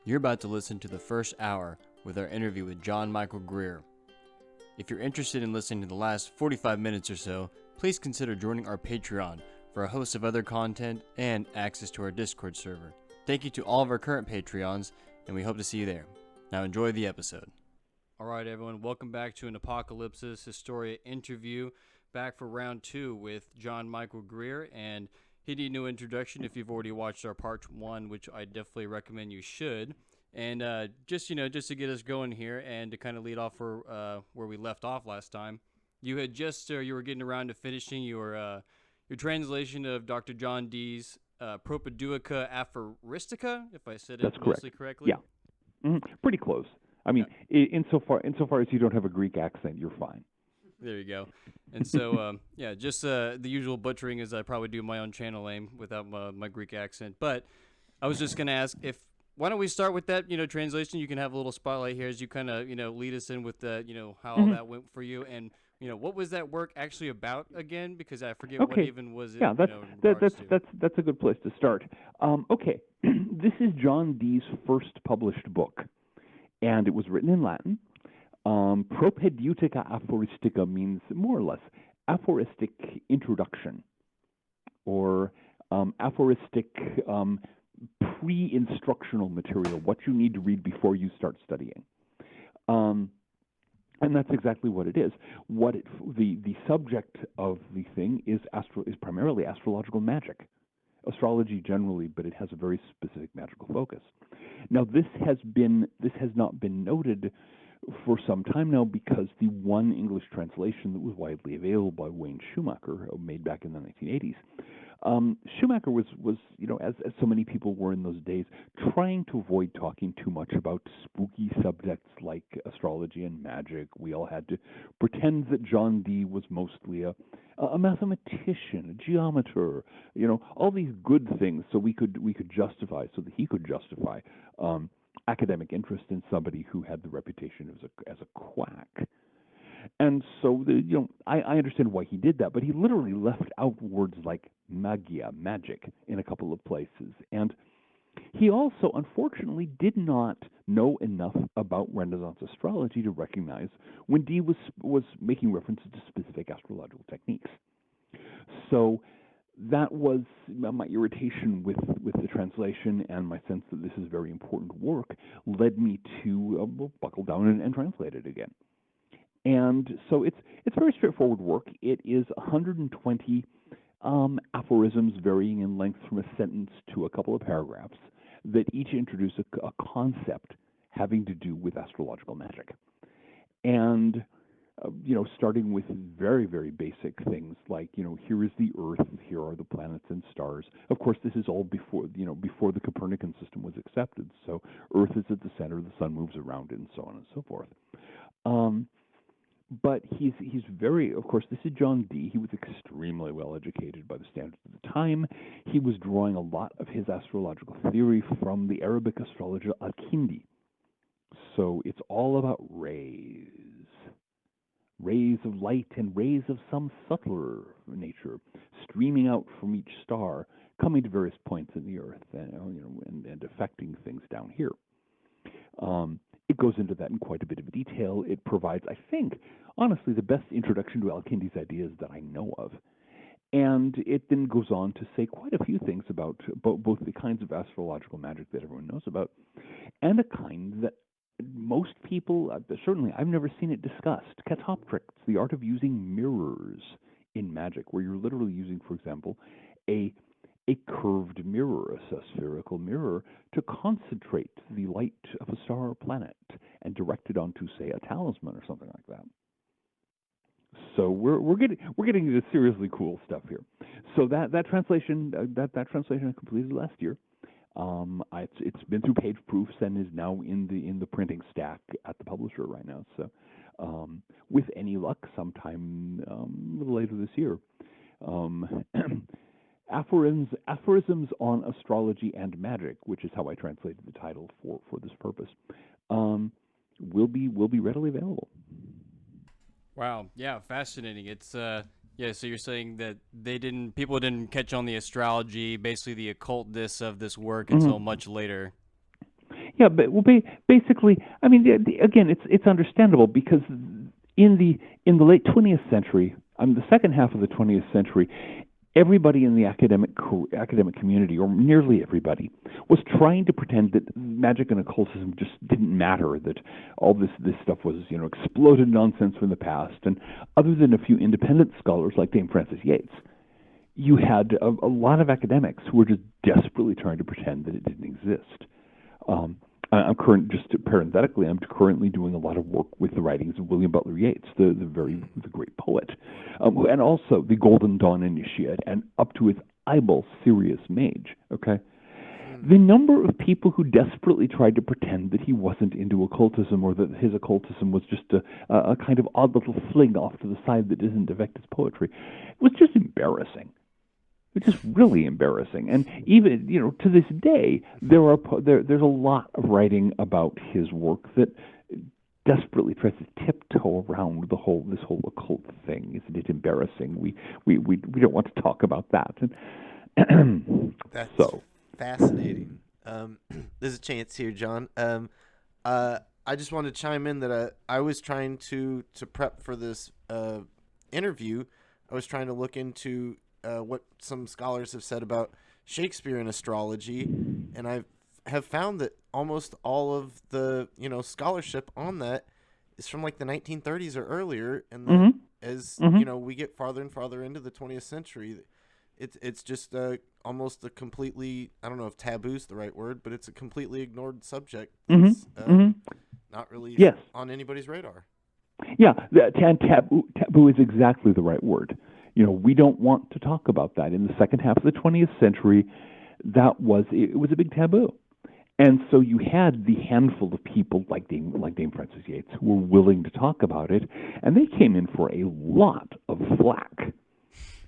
You're about to listen to the first hour with our interview with John Michael Greer. If you're interested in listening to the last 45 minutes or so, please consider joining our Patreon for a host of other content and access to our Discord server. Thank you to all of our current Patreons, and we hope to see you there. Now enjoy the episode. All right, everyone, welcome back to an Apocalypsis Historia interview, back for round 2 with John Michael Greer, and he need no introduction if you've already watched our part 1, which I definitely recommend you should. And just to get us going here and to kind of lead off for where we left off last time, you had just you were getting around to finishing your translation of Dr. John Dee's Propedeutica Aphoristica, if I said it mostly correctly. Yeah, pretty close. I mean, insofar as you don't have a Greek accent, you're fine. There you go. And so, just the usual butchering as I probably do my own channel name without my Greek accent. But I was just going to ask why don't we start with that, translation? You can have a little spotlight here as you kind of, lead us in with the, how all that went for you. And, what was that work actually about again? Because I forget what even was it. Yeah, that's a good place to start. Okay, this is John Dee's first published book, and it was written in Latin. Propedeutica Aphoristica means more or less aphoristic introduction, or aphoristic pre-instructional material, what you need to read before you start studying. And that's exactly what it is. The subject of the thing is primarily astrological magic, astrology generally, but it has a very specific magical focus. Now, this has not been noted for some time now because the one English translation that was widely available by Wayne Schumacher, made back in the 1980s, Schumacher was as so many people were in those days, trying to avoid talking too much about spooky subjects like astrology and magic. We all had to pretend that John Dee was mostly a mathematician, a geometer, all these good things, so he could justify academic interest in somebody who had the reputation as a quack. And so, I understand why he did that, but he literally left out words like magia, magic, in a couple of places. And he also, unfortunately, did not know enough about Renaissance astrology to recognize when Dee was making references to specific astrological techniques. So that was my irritation with the translation, and my sense that this is very important work led me to buckle down and translate it again. And so it's very straightforward work. It is 120 aphorisms varying in length from a sentence to a couple of paragraphs that each introduce a concept having to do with astrological magic. And starting with very, very basic things like, here is the Earth, here are the planets and stars. Of course, this is all before the Copernican system was accepted. So Earth is at the center, the sun moves around it, and so on and so forth. But he's very, of course, this is John Dee. He was extremely well educated by the standards of the time. He was drawing a lot of his astrological theory from the Arabic astrologer Al-Kindi. So it's all about rays of light and rays of some subtler nature streaming out from each star, coming to various points in the Earth, and affecting things down here. It goes into that in quite a bit of detail. It provides, I think, honestly, the best introduction to Al-Kindi's ideas that I know of. And it then goes on to say quite a few things about both the kinds of astrological magic that everyone knows about, and a kind that most people, certainly I've never seen it discussed, catoptrics, the art of using mirrors in magic, where you're literally using, for example, a curved mirror, a spherical mirror, to concentrate the light of a star or planet and direct it onto, say, a talisman or something like that. So we're getting into seriously cool stuff here. So that translation I completed last year. It's been through page proofs and is now in the printing stack at the publisher right now. So with any luck, sometime a little later this year. Aphorisms on Astrology and Magic, which is how I translated the title for this purpose, will be readily available. Wow, yeah, fascinating. It's so you're saying that people didn't catch on the astrology, basically the occultness of this work until much later. Yeah, but basically, I mean, again, it's understandable because in the late 20th century, the second half of the 20th century, everybody in the academic community, or nearly everybody, was trying to pretend that magic and occultism just didn't matter, that all this stuff was, exploded nonsense from the past. And other than a few independent scholars like Dame Frances Yates, you had a lot of academics who were just desperately trying to pretend that it didn't exist. Just parenthetically, I'm currently doing a lot of work with the writings of William Butler Yeats, the great poet, and also the Golden Dawn initiate, and up to his eyeball serious mage. Okay, the number of people who desperately tried to pretend that he wasn't into occultism, or that his occultism was just a kind of odd little fling off to the side that didn't affect his poetry, was just embarrassing. It's just really embarrassing, and even to this day, there's a lot of writing about his work that desperately tries to tiptoe around this whole occult thing. Isn't it embarrassing? We don't want to talk about that. That's so fascinating. There's a chance here, John. I just wanted to chime in that I was trying to prep for this interview. I was trying to look into what some scholars have said about Shakespearean astrology, and I have found that almost all of the scholarship on that is from like the 1930s or earlier, and that as we get farther and farther into the 20th century, it's just almost a completely, I don't know if taboo is the right word, but it's a completely ignored subject that's not really on anybody's radar. Yeah, taboo is exactly the right word. We don't want to talk about that. In the second half of the 20th century, it was a big taboo. And so you had the handful of people like Dame Frances Yates who were willing to talk about it, and they came in for a lot of flack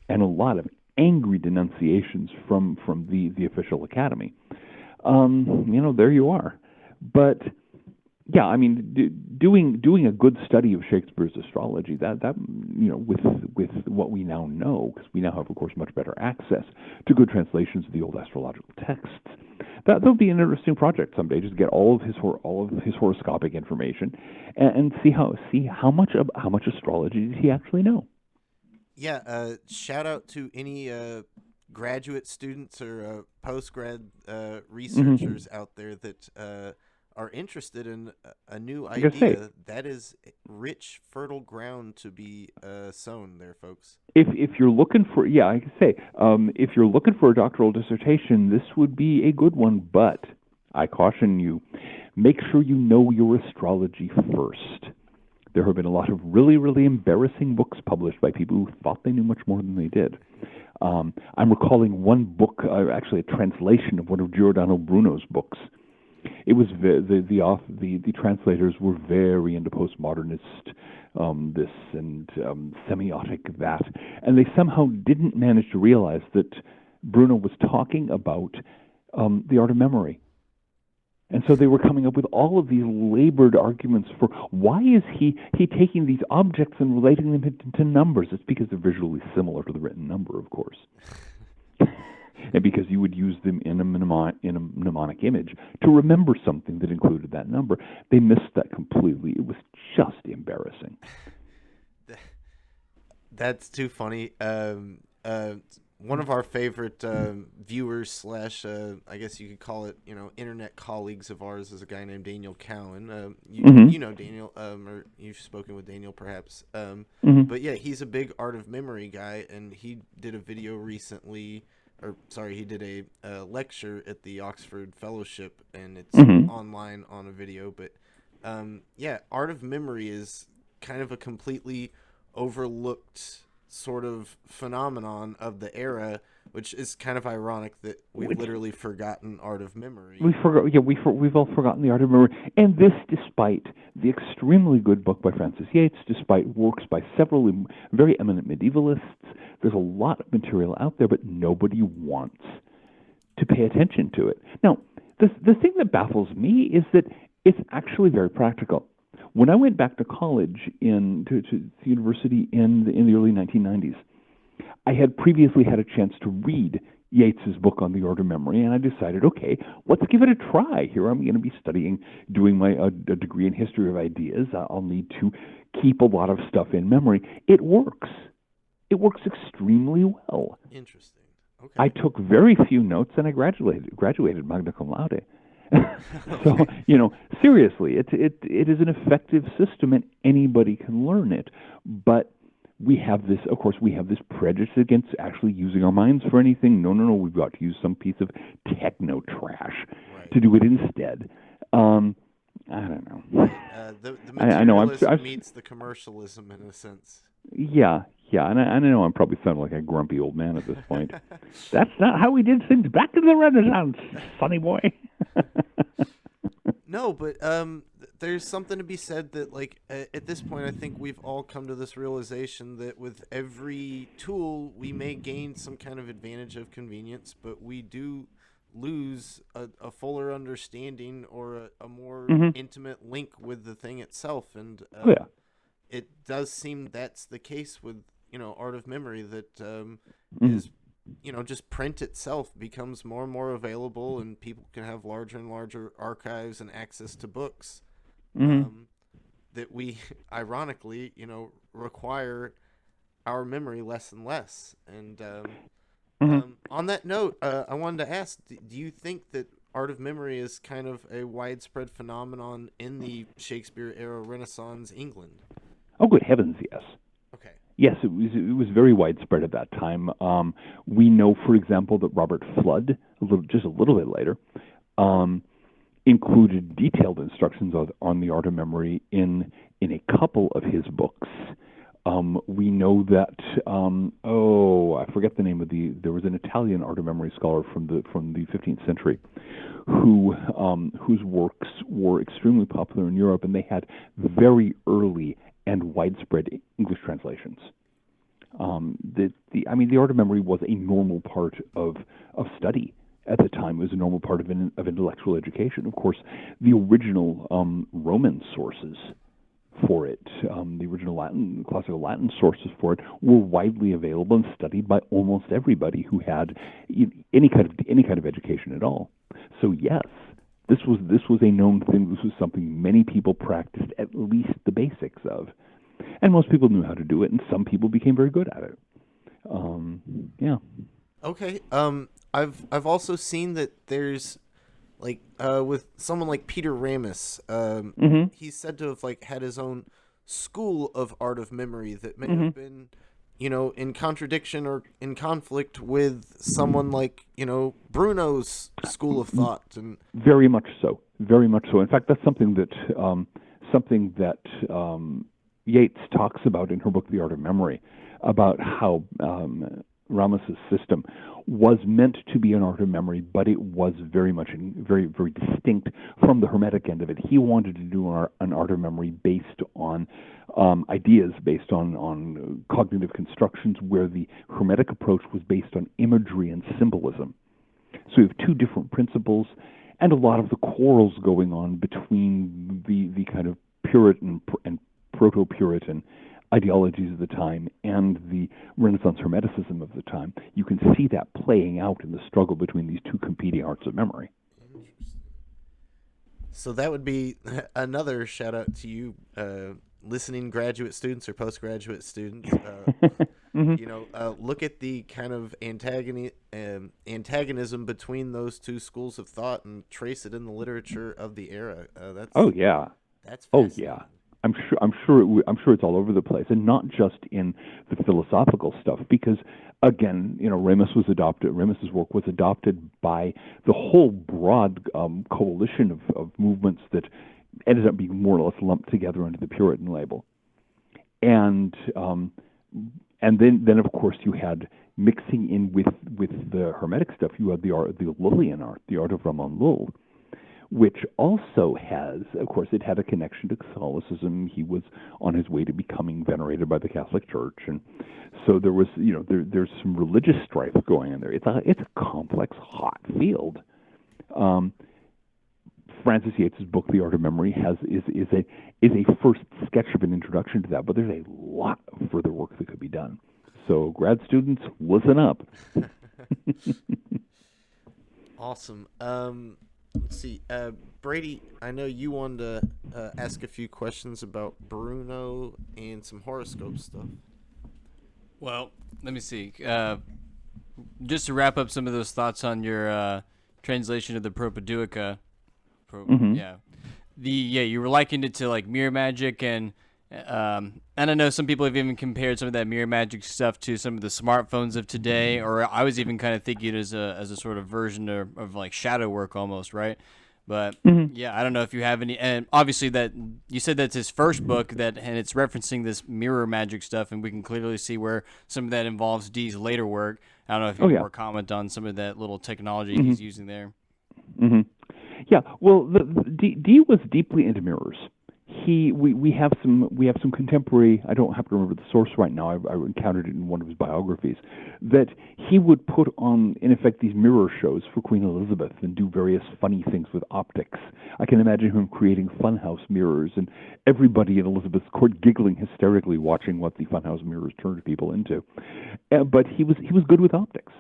and a lot of angry denunciations from the official academy. There you are. But yeah, I mean, doing a good study of Shakespeare's astrology, that with what we now know, because we now have, of course, much better access to good translations of the old astrological texts, that'll be an interesting project someday, just to get all of his horoscopic information and see how much astrology did he actually know. Yeah, shout out to any graduate students or post-grad researchers out there that are interested in a new idea. That is rich, fertile ground to be sown there, folks. If you're looking for, if you're looking for a doctoral dissertation, this would be a good one. But I caution you, make sure you know your astrology first. There have been a lot of really, really embarrassing books published by people who thought they knew much more than they did. I'm recalling one book, actually a translation of one of Giordano Bruno's books. It was the translators were very into postmodernist this and semiotic that, and they somehow didn't manage to realize that Bruno was talking about the art of memory. And so they were coming up with all of these labored arguments for why is he taking these objects and relating them to numbers. It's because they're visually similar to the written number, of course. And because you would use them in a mnemonic image to remember something that included that number. They missed that completely. It was just embarrassing. That's too funny. One of our favorite viewers / I guess you could call it, internet colleagues of ours is a guy named Daniel Cowan. You know Daniel, or you've spoken with Daniel perhaps. But yeah, he's a big art of memory guy, and he did a video recently. He did a lecture at the Oxford Fellowship, and it's online on a video. But art of memory is kind of a completely overlooked sort of phenomenon of the era, which is kind of ironic that we've literally forgotten art of memory. We've all forgotten the art of memory, and this despite the extremely good book by Frances Yates, despite works by several very eminent medievalists. There's a lot of material out there, but nobody wants to pay attention to it. Now, the thing that baffles me is that it's actually very practical. When I went back to college to university in the early 1990s, I had previously had a chance to read Yeats's book on the art of memory, and I decided, okay, let's give it a try. Here I'm going to be doing my a degree in history of ideas. I'll need to keep a lot of stuff in memory. It works. It works extremely well. Interesting. Okay. I took very few notes, and I graduated magna cum laude. So, seriously, it is an effective system, and anybody can learn it. But we have this prejudice against actually using our minds for anything. No, we've got to use some piece of techno trash to do it instead. I don't know. The materialism meets the commercialism in a sense. Yeah, and I know I'm probably sounding like a grumpy old man at this point. That's not how we did things back in the Renaissance, sonny boy. No, but there's something to be said that, like, at this point, I think we've all come to this realization that with every tool, we may gain some kind of advantage of convenience, but we do lose a fuller understanding or a more intimate link with the thing itself. And it does seem that's the case with, art of memory, that is, just print itself becomes more and more available, and people can have larger and larger archives and access to books that we, ironically, require our memory less and less. And on that note, I wanted to ask, do you think that art of memory is kind of a widespread phenomenon in the Shakespeare era Renaissance England? Oh, good heavens, yes. Okay. Yes, it was very widespread at that time. We know, for example, that Robert Flood, just a little bit later, included detailed instructions on the art of memory in a couple of his books. We know that I forget the name of there was an Italian art of memory scholar from the 15th century whose works were extremely popular in Europe, and they had very early and widespread English translations. The art of memory was a normal part of study at the time. It was a normal part of intellectual education. Of course, the original Roman sources for it, the original classical Latin sources for it, were widely available and studied by almost everybody who had any kind of education at all. So yes, this was a known thing. This was something many people practiced at least the basics of, and most people knew how to do it, and some people became very good at it. Yeah. Okay. I've also seen that there's with someone like Peter Ramus, he's said to have had his own school of art of memory that may have been, in contradiction or in conflict with someone like, Bruno's school of thought. And very much so. In fact, that's something that Yeats talks about in her book, The Art of Memory, about how Ramus's system was meant to be an art of memory, but it was very much very distinct from the Hermetic end of it. He wanted to do an art of memory based on ideas, based on cognitive constructions, where the Hermetic approach was based on imagery and symbolism. So we have two different principles, and a lot of the quarrels going on between the kind of Puritan and Proto-Puritan ideologies of the time and the Renaissance Hermeticism of the time. You can see that playing out in the struggle between these two competing arts of memory. So that would be another shout out to you, listening graduate students or postgraduate students. Look at the kind of antagonism between those two schools of thought and trace it in the literature of the era. That's fascinating. I'm sure it's all over the place, and not just in the philosophical stuff. Because again, Ramus's work was adopted by the whole broad coalition of movements that ended up being more or less lumped together under the Puritan label. And then of course you had mixing in with the Hermetic stuff. You had the Lullian art, the art of Ramon Lull, which also has, of course, it had a connection to Catholicism. He was on his way to becoming venerated by the Catholic Church, and so there was, there's some religious strife going on there. It's a complex, hot field. Francis Yates's book, The Art of Memory, is a first sketch of an introduction to that, but there's a lot of further work that could be done. So, grad students, listen up. Awesome. Let's see. Brady, I know you wanted to ask a few questions about Bruno and some horoscope stuff. Well, let me see. Just to wrap up some of those thoughts on your translation of the Propaduica. Yeah. You were likened it to like mirror magic, and I don't know, some people have even compared some of that mirror magic stuff to some of the smartphones of today, or I was even kind of thinking it as a sort of version of like shadow work almost, right? But yeah, I don't know if you have any, and obviously that you said that's his first book and it's referencing this mirror magic stuff, and we can clearly see where some of that involves Dee's later work. I don't know if you have more comment on some of that little technology he's using there. Yeah, well, Dee was deeply into mirrors. We have some contemporary. I don't happen to remember the source right now. I encountered it in one of his biographies that he would put on, in effect, these mirror shows for Queen Elizabeth and do various funny things with optics. I can imagine him creating funhouse mirrors and everybody in Elizabeth's court giggling hysterically watching what the funhouse mirrors turned people into. But he was good with optics.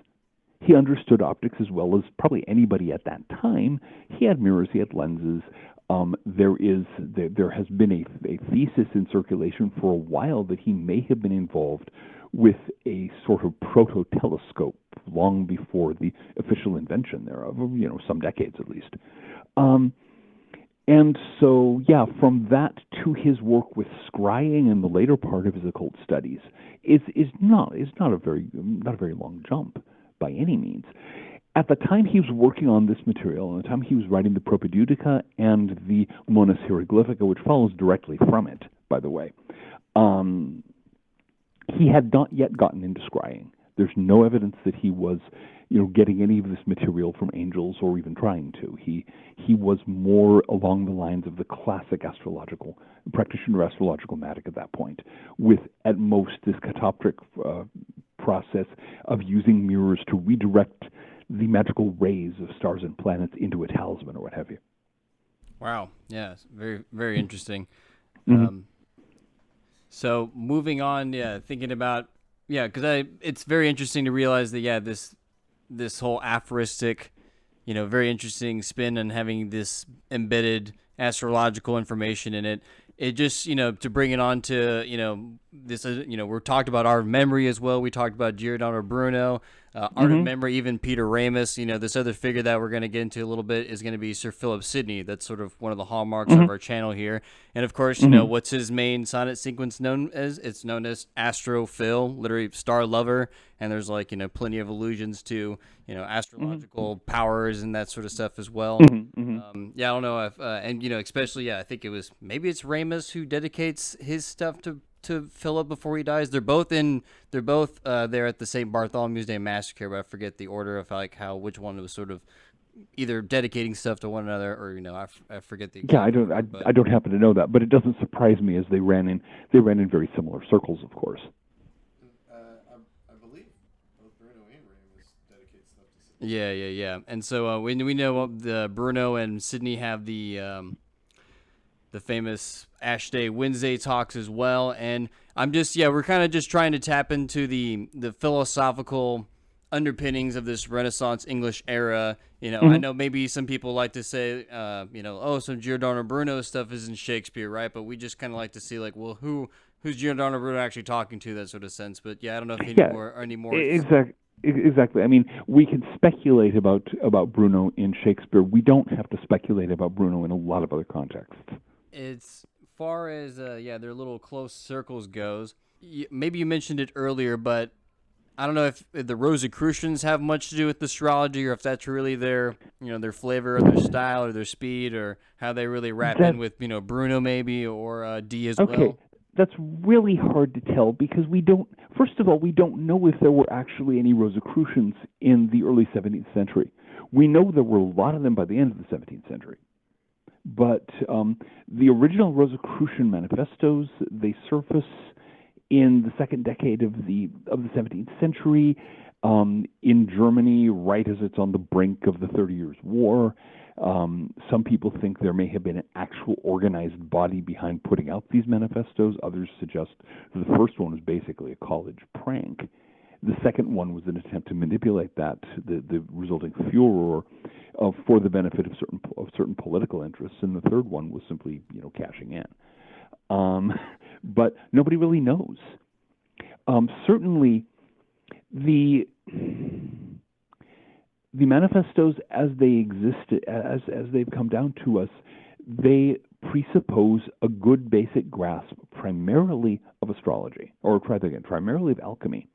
He understood optics as well as probably anybody at that time. He had mirrors, he had lenses. There has been a thesis in circulation for a while that he may have been involved with a sort of proto-telescope long before the official invention thereof, some decades at least. And so, from that to his work with scrying in the later part of his occult studies is not a very long jump by any means. At the time he was working on this material, at the time he was writing the Propaduica and the Monas Hieroglyphica, which follows directly from it, by the way, he had not yet gotten into scrying. There's no evidence that he was, getting any of this material from angels or even trying to. He was more along the lines of the classic practitioner astrological magic at that point, with at most this catoptric process of using mirrors to redirect the magical rays of stars and planets into a talisman or what have you. Wow. Yeah. Very, very interesting. Mm-hmm. So moving on, thinking about, because it's very interesting to realize that, this whole aphoristic, very interesting spin and having this embedded astrological information in it. It just, to bring it on to, this, we're talked about art of memory as well. We talked about Giordano Bruno, art of memory, even Peter Ramus. This other figure that we're going to get into a little bit is going to be Sir Philip Sidney. That's sort of one of the hallmarks of our channel here. And of course, what's his main sonnet sequence known as? It's known as Astro Phil, literally star lover. And there's plenty of allusions to, astrological powers and that sort of stuff as well. I don't know if, especially, I think maybe it's Ramus who dedicates his stuff to Philip before he dies. They're both there at the St. Bartholomew's Day Massacre, but I forget the order of which one was sort of either dedicating stuff to one another, or I forget the exact order, I don't happen to know that, but it doesn't surprise me as they ran in very similar circles, of course. I believe both Bruno and Ramus dedicate stuff to Sidney. Yeah. And so we know the Bruno and Sidney have the famous Ash Day Wednesday talks as well, and we're kind of just trying to tap into the philosophical underpinnings of this Renaissance English era. I know maybe some people like to say, some Giordano Bruno stuff isn't Shakespeare, right? But we just kind of like to see, who's Giordano Bruno actually talking to, that sort of sense. But I don't know if any more. Exactly. I mean, we can speculate about Bruno in Shakespeare. We don't have to speculate about Bruno in a lot of other contexts. As far as their little close circles goes, maybe you mentioned it earlier, but I don't know if the Rosicrucians have much to do with astrology, or if that's really their flavor or their style or their speed, or how they really wrap in with Bruno maybe, or Dee as well. Okay, that's really hard to tell because first of all, we don't know if there were actually any Rosicrucians in the early 17th century. We know there were a lot of them by the end of the 17th century. But the original Rosicrucian manifestos, they surface in the second decade of the 17th century in Germany, right as it's on the brink of the 30 Years' War. Some people think there may have been an actual organized body behind putting out these manifestos. Others suggest that the first one was basically a college prank. The second one was an attempt to manipulate that, the resulting furor, for the benefit of certain political interests, and the third one was simply, cashing in. But nobody really knows. Certainly, the manifestos as they exist, as they've come down to us, they presuppose a good basic grasp primarily of astrology, or primarily of alchemy.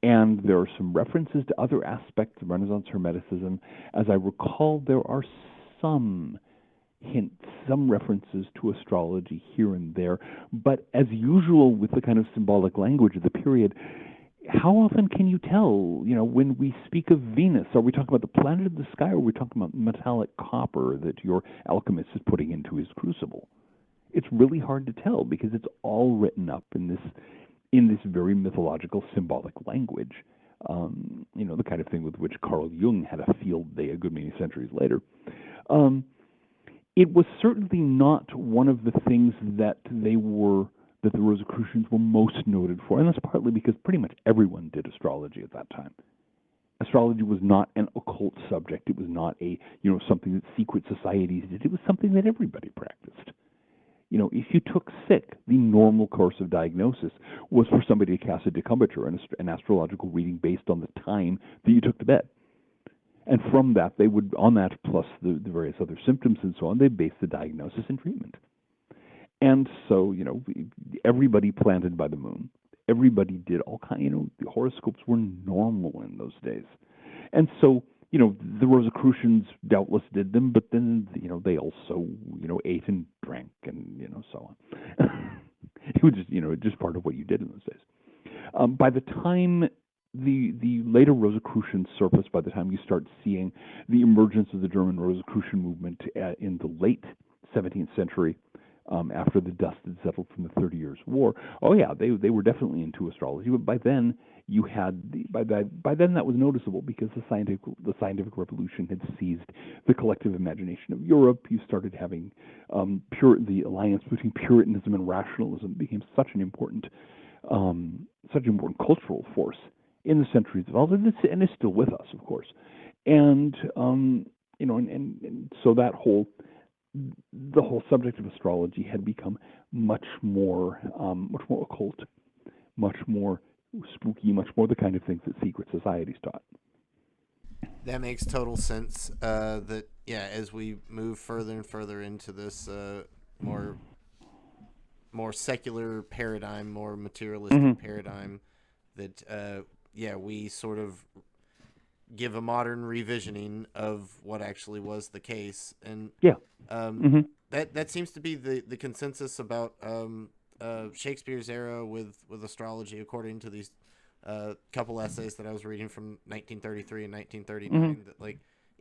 And there are some references to other aspects of Renaissance Hermeticism. As I recall, there are some hints, some references to astrology here and there. But as usual with the kind of symbolic language of the period, how often can you tell, when we speak of Venus, are we talking about the planet in the sky, or are we talking about metallic copper that your alchemist is putting into his crucible? It's really hard to tell because it's all written up in this very mythological, symbolic language. The kind of thing with which Carl Jung had a field day a good many centuries later. It was certainly not one of the things that the Rosicrucians were most noted for, and that's partly because pretty much everyone did astrology at that time. Astrology was not an occult subject. It was not something that secret societies did. It was something that everybody practiced. If you took sick, the normal course of diagnosis was for somebody to cast a decubiture, an astrological reading based on the time that you took to bed. And from that, they would, on that plus the various other symptoms and so on, they based the diagnosis and treatment. And so, everybody planted by the moon. Everybody did all kinds, the horoscopes were normal in those days. And so, the Rosicrucians doubtless did them, but then, they also, ate and drank and, so on. It was just part of what you did in those days. By the time the later Rosicrucians surface, by the time you start seeing the emergence of the German Rosicrucian movement in the late 17th century, after the dust had settled from the 30 Years' War, they were definitely into astrology. But by then you had by then that was noticeable because the scientific revolution had seized the collective imagination of Europe. You started having the alliance between Puritanism and rationalism became such an important cultural force in the centuries of all, and it's still with us, of course. And and so the whole subject of astrology had become much more occult, much more spooky, much more the kind of things that secret societies taught. That makes total sense. As we move further and further into this more secular paradigm, more materialistic paradigm, that we sort of give a modern revisioning of what actually was the case, and that seems to be the consensus about Shakespeare's era with astrology, according to these couple essays that I was reading from 1933 and 1939.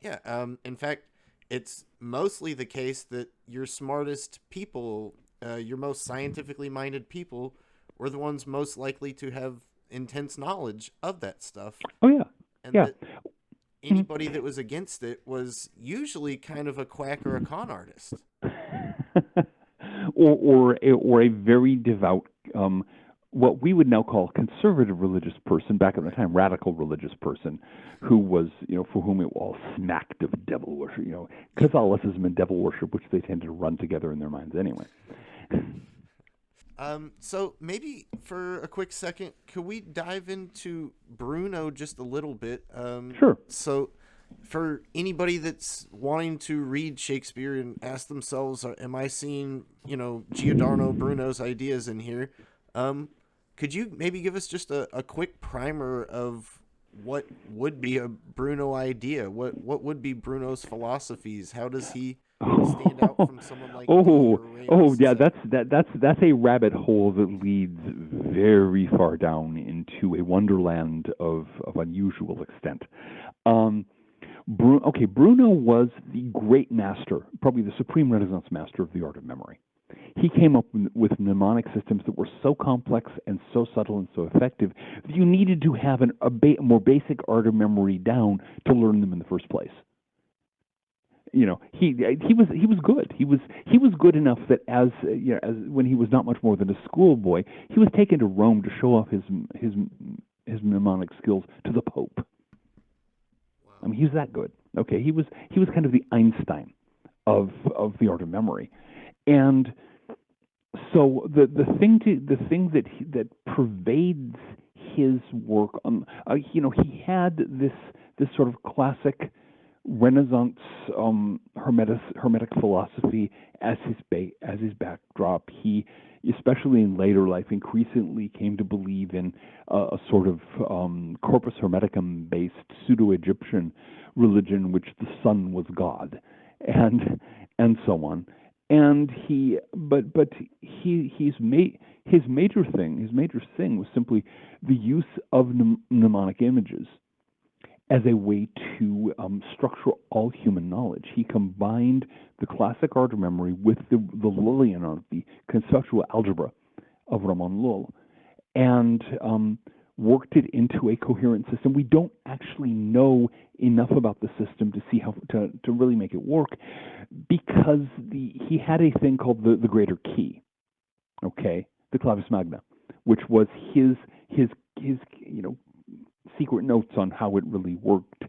That in fact, it's mostly the case that your smartest people, your most scientifically minded people, were the ones most likely to have intense knowledge of that stuff. And that anybody that was against it was usually kind of a quack or a con artist. or a very devout, what we would now call conservative religious person, back at the time, radical religious person, who was, for whom it all smacked of devil worship, Catholicism and devil worship, which they tended to run together in their minds anyway. So maybe for a quick second, could we dive into Bruno just a little bit? Sure. So for anybody that's wanting to read Shakespeare and ask themselves, am I seeing, Giordano, Bruno's ideas in here? Could you maybe give us just a quick primer of what would be a Bruno idea? What would be Bruno's philosophies? How does he stand out from someone like that's a rabbit hole that leads very far down into a wonderland of unusual extent. Bruno was the great master, probably the supreme Renaissance master of the art of memory. He came up with mnemonic systems that were so complex and so subtle and so effective that you needed to have a more basic art of memory down to learn them in the first place. He was good. He was good enough that as when he was not much more than a schoolboy, he was taken to Rome to show off his mnemonic skills to the Pope. Wow. I mean, he was that good. Okay, he was kind of the Einstein of the art of memory, and so the thing that pervades his work, he had this sort of classic Renaissance Hermetic philosophy as his backdrop. He, especially in later life, increasingly came to believe in a sort of Corpus Hermeticum based pseudo-Egyptian religion, which the sun was God, and so on. And his major thing was simply the use of mnemonic images as a way to structure all human knowledge. He combined the classic art of memory with the Lullian art, the conceptual algebra of Ramon Lull, and worked it into a coherent system. We don't actually know enough about the system to see how to really make it work, because he had a thing called the greater key, okay, the clavis magna, which was his secret notes on how it really worked.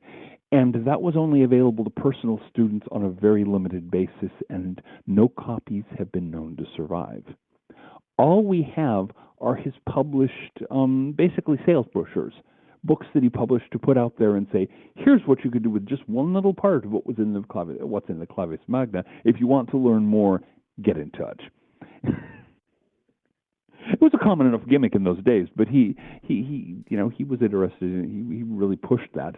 And that was only available to personal students on a very limited basis, and no copies have been known to survive. All we have are his published, basically sales brochures, books that he published to put out there and say, here's what you could do with just one little part of what's in the clavis magna. If you want to learn more, get in touch. It was a common enough gimmick in those days, but he was interested in it. He really pushed that.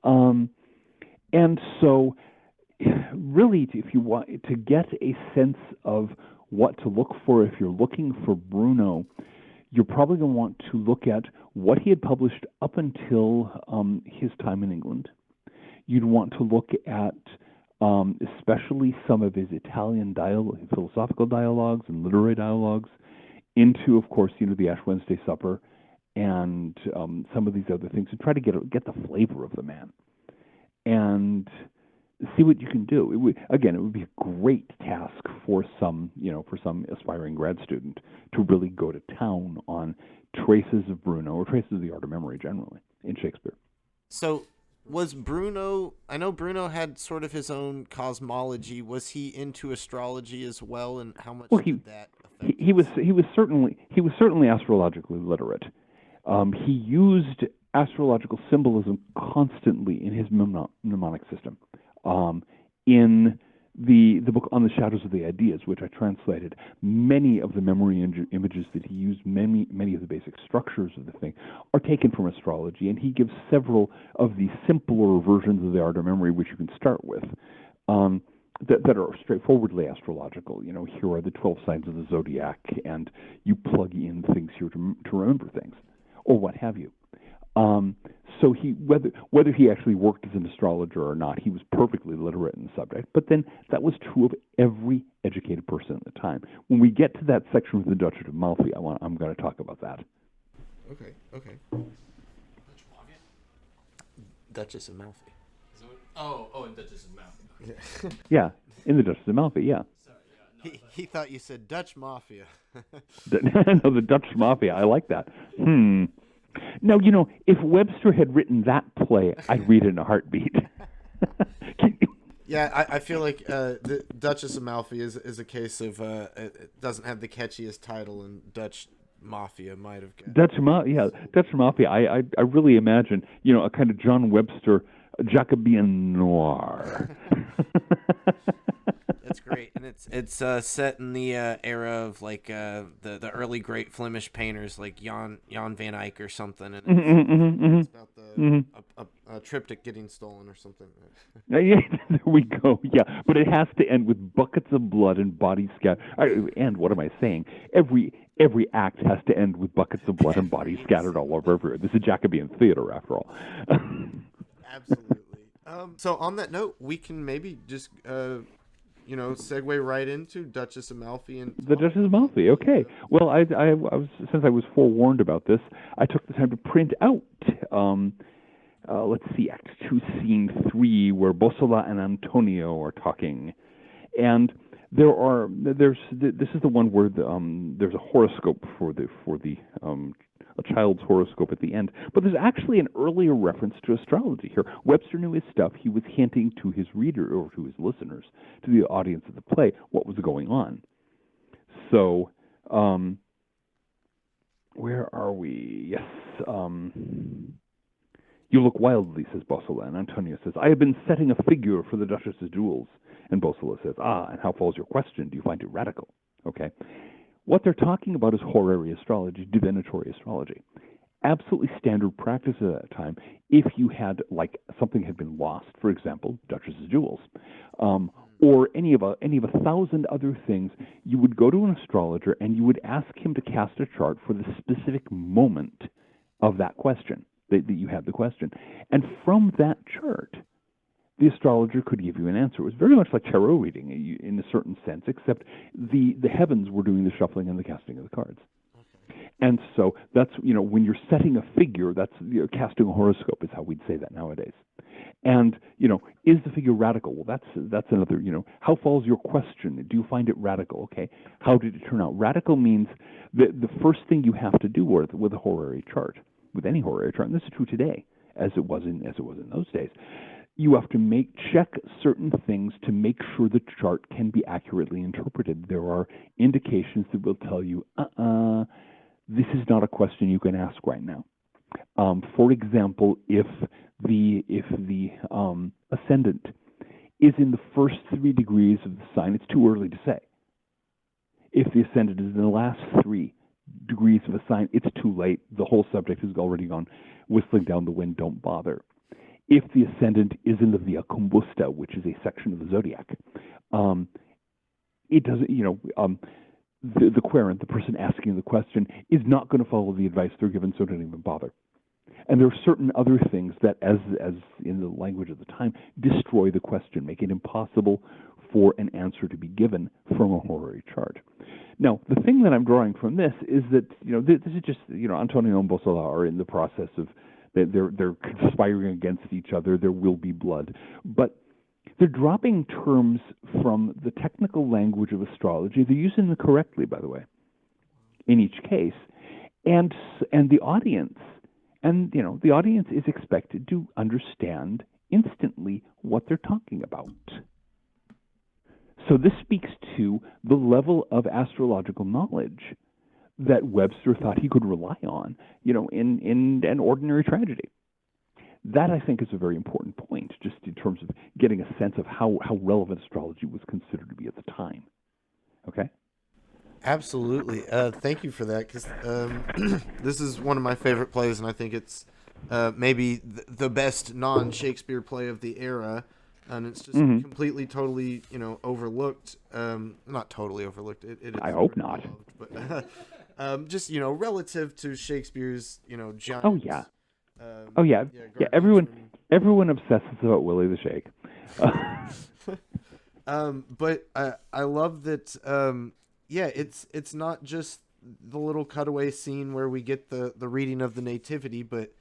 And so really, if you want to get a sense of what to look for, if you're looking for Bruno, you're probably going to want to look at what he had published up until his time in England. You'd want to look at especially some of his Italian philosophical dialogues and literary dialogues, into, of course, the Ash Wednesday Supper and some of these other things, and try to get the flavor of the man and see what you can do. It would be a great task for some aspiring grad student to really go to town on traces of Bruno, or traces of the art of memory generally in Shakespeare. So was Bruno, I know Bruno had sort of his own cosmology. Was he into astrology as well, and how much did that affect he was certainly astrologically literate. He used astrological symbolism constantly in his mnemonic system. In the book On the Shadows of the Ideas, which I translated, many of the memory images that he used, many of the basic structures of the thing, are taken from astrology, and he gives several of the simpler versions of the art of memory which you can start with, that are straightforwardly astrological. Here are the 12 signs of the zodiac, and you plug in things here to remember things, or what have you. So whether he actually worked as an astrologer or not, he was perfectly literate in the subject. But then that was true of every educated person at the time. When we get to that section with the Duchess of Malfi, I'm going to talk about that. Okay. Duchess of Malfi. In Duchess of Malfi. Yeah. Yeah, in the Duchess of Malfi, yeah. Sorry, yeah. No, He thought you said Dutch Mafia. No, the Dutch Mafia. I like that. Now, if Webster had written that play, I'd read it in a heartbeat. Yeah, I feel like the Duchess of Malfi is a case of it doesn't have the catchiest title, and Dutch Mafia might have got. Dutch Mafia. I really imagine, a kind of John Webster Jacobean noir. That's great, and it's set in the era of like the early great Flemish painters like Jan van Eyck or something, and it's about a triptych getting stolen or something. Yeah, there we go. Yeah, but it has to end with buckets of blood and bodies scattered. And what am I saying? Every act has to end with buckets of blood and bodies scattered all over everywhere. This is Jacobean theater, after all. Absolutely. So on that note, we can maybe just segue right into Duchess of Malfi and the Duchess of Malfi. Okay. Well, I was, since I was forewarned about this, I took the time to print out. Let's see, Act 2, Scene 3, where Bosola and Antonio are talking, and this is the one where there's a horoscope for the a child's horoscope at the end. But there's actually an earlier reference to astrology here. Webster knew his stuff. He was hinting to his reader, or to his listeners, to the audience of the play, what was going on. So, where are we? Yes. You look wildly, says Bosola, and Antonio says, I have been setting a figure for the Duchess's jewels. And Bosola says, and how falls your question? Do you find it radical? Okay. What they're talking about is horary astrology, divinatory astrology. Absolutely standard practice at that time. If you had, like, something had been lost, for example, Duchess's jewels, or any of 1,000 other things, you would go to an astrologer and you would ask him to cast a chart for the specific moment of that question, that you had the question. And from that chart, the astrologer could give you an answer. It was very much like tarot reading in a certain sense, except the heavens were doing the shuffling and the casting of the cards. Okay. And so that's, when you're setting a figure, that's casting a horoscope is how we'd say that nowadays. And, is the figure radical? Well, that's another, how falls your question? Do you find it radical? Okay. How did it turn out? Radical means that the first thing you have to do with a horary chart, with any horary chart, and this is true today, as it was in those days, you have to check certain things to make sure the chart can be accurately interpreted. There are indications that will tell you, this is not a question you can ask right now. For example, if the ascendant is in the first 3 degrees of the sign, it's too early to say. If the ascendant is in the last 3 degrees of a sign, it's too late. The whole subject has already gone whistling down the wind. Don't bother. If the ascendant is in the Via Combusta, which is a section of the zodiac, it doesn't, the querent, the person asking the question, is not going to follow the advice they're given, so don't even bother. And there are certain other things that, as in the language of the time, destroy the question, make it impossible for an answer to be given from a horary chart. Now, the thing that I'm drawing from this is that, this is just, Antonio and Bosola are in the process of, they're conspiring against each other, there will be blood. But they're dropping terms from the technical language of astrology. They're using them correctly, by the way, in each case. And the audience, the audience is expected to understand instantly what they're talking about. So this speaks to the level of astrological knowledge that Webster thought he could rely on, in an ordinary tragedy. That, I think, is a very important point, just in terms of getting a sense of how relevant astrology was considered to be at the time. Okay? Absolutely. Thank you for that, because this is one of my favorite plays, and I think it's maybe the best non-Shakespeare play of the era, and it's just completely, totally, overlooked. Not totally overlooked. It is, I hope not. Loved, but just, relative to Shakespeare's, giant. Oh, yeah. Everyone obsesses about Willie the Shake. But I love that. It's not just the little cutaway scene where we get the reading of the nativity, but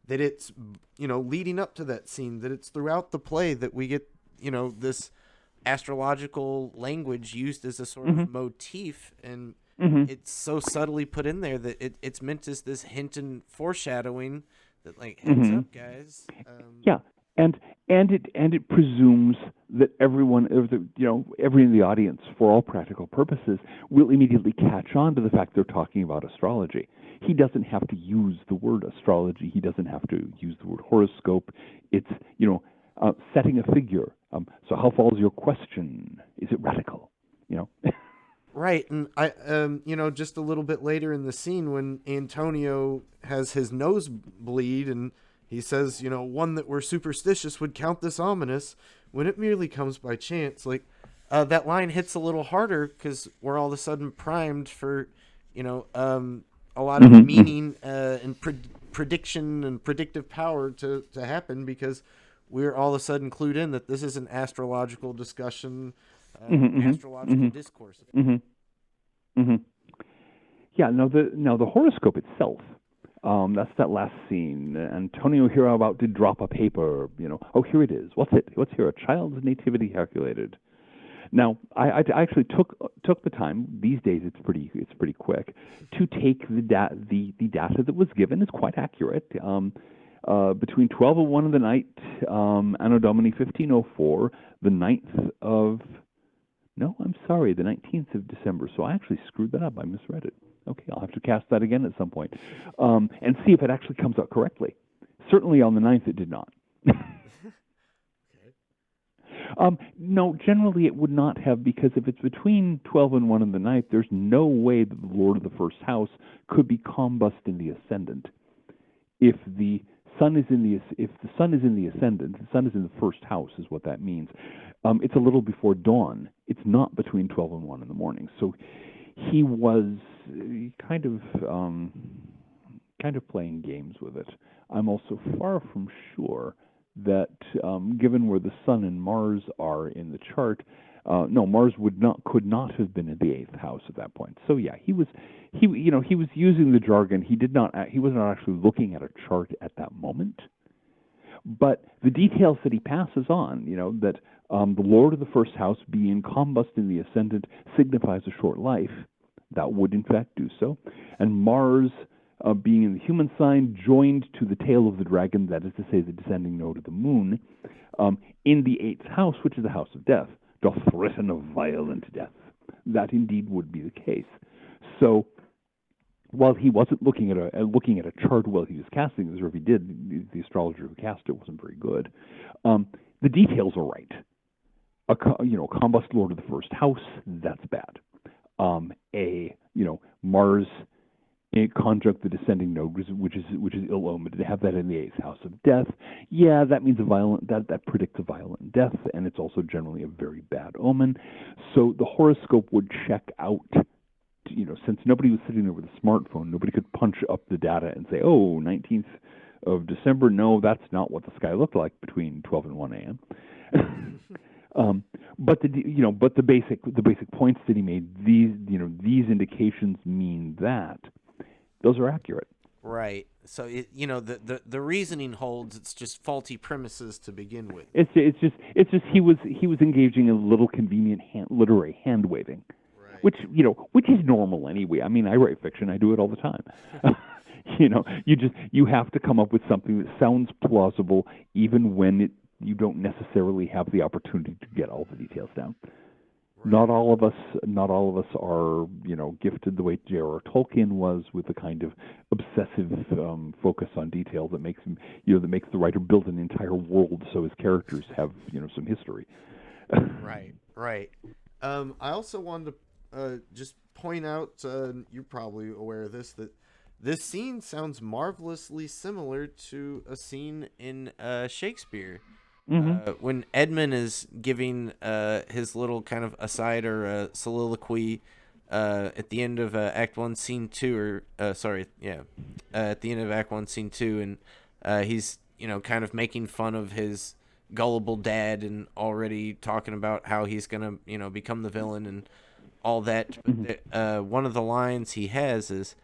that it's leading up to that scene. That it's throughout the play that we get this astrological language used as a sort of motif, and it's so subtly put in there that it's meant as this hint and foreshadowing. That, like, heads up, guys. And it presumes that everyone in the audience, for all practical purposes, will immediately catch on to the fact they're talking about astrology. He doesn't have to use the word astrology. He doesn't have to use the word horoscope. It's setting a figure. So how falls your question? Is it radical? Right, and I, just a little bit later in the scene when Antonio has his nose bleed and he says, one that were superstitious would count this ominous, when it merely comes by chance. Like, that line hits a little harder because we're all of a sudden primed for, a lot of meaning and prediction and predictive power to happen, because we're all of a sudden clued in that this is an astrological discussion. Astrological discourse. Yeah. Now the horoscope itself. That's that last scene. Antonio here about to drop a paper. Oh, here it is. What's it? What's here? A child's nativity calculated. Now, I actually took the time. These days, it's pretty quick to take the data that was given is quite accurate. Between 12 and 1 in the night, Anno Domini 1504, the 9th of no, I'm sorry, the 19th of December. So I actually screwed that up. I misread it. Okay, I'll have to cast that again at some point and see if it actually comes out correctly. Certainly on the 9th, it did not. No, generally it would not have, because if it's between 12 and 1 in the night, there's no way that the Lord of the first house could be combust in the ascendant. If the sun is in the ascendant, the sun is in the first house, is what that means. It's a little before dawn. It's not between 12 and 1 in the morning. So he was kind of playing games with it. I'm also far from sure that given where the sun and Mars are in the chart, Mars could not have been in the 8th house at that point. So yeah, he was using the jargon. He was not actually looking at a chart at that moment. But the details that he passes on, that the Lord of the first house being combust in the ascendant signifies a short life, that would in fact do so. And Mars being in the human sign, joined to the tail of the dragon, that is to say the descending node of the moon, in the 8th house, which is the house of death, doth threaten a violent death. That indeed would be the case. So, while he wasn't looking at a chart while he was casting this, or if he did, the astrologer who cast it wasn't very good. The details are right. Combust Lord of the first house, that's bad. Mars conjunct the descending node, which is ill-omened. To have that in the 8th house of death, yeah, that means that predicts a violent death, and it's also generally a very bad omen. So the horoscope would check out. Since nobody was sitting there with a smartphone, nobody could punch up the data and say, "Oh, 19th of December." No, that's not what the sky looked like between 12 and 1 a.m. But the basic points that he made, these indications mean that those are accurate. Right. So the reasoning holds. It's just faulty premises to begin with. It's just he was engaging in a little convenient literary hand waving. Which is normal anyway. I mean, I write fiction. I do it all the time. You have to come up with something that sounds plausible, even when you don't necessarily have the opportunity to get all the details down. Right. Not all of us are gifted the way J.R.R. Tolkien was, with the kind of obsessive focus on detail that makes him that makes the writer build an entire world so his characters have some history. Right. I also wanted to just point out, you're probably aware of this, that this scene sounds marvelously similar to a scene in Shakespeare. Mm-hmm. When Edmund is giving his little kind of aside or soliloquy at the end of Act 1, Scene 2, at the end of Act 1, Scene 2, and he's, kind of making fun of his gullible dad and already talking about how he's going to, become the villain and all that. Mm-hmm. One of the lines he has is,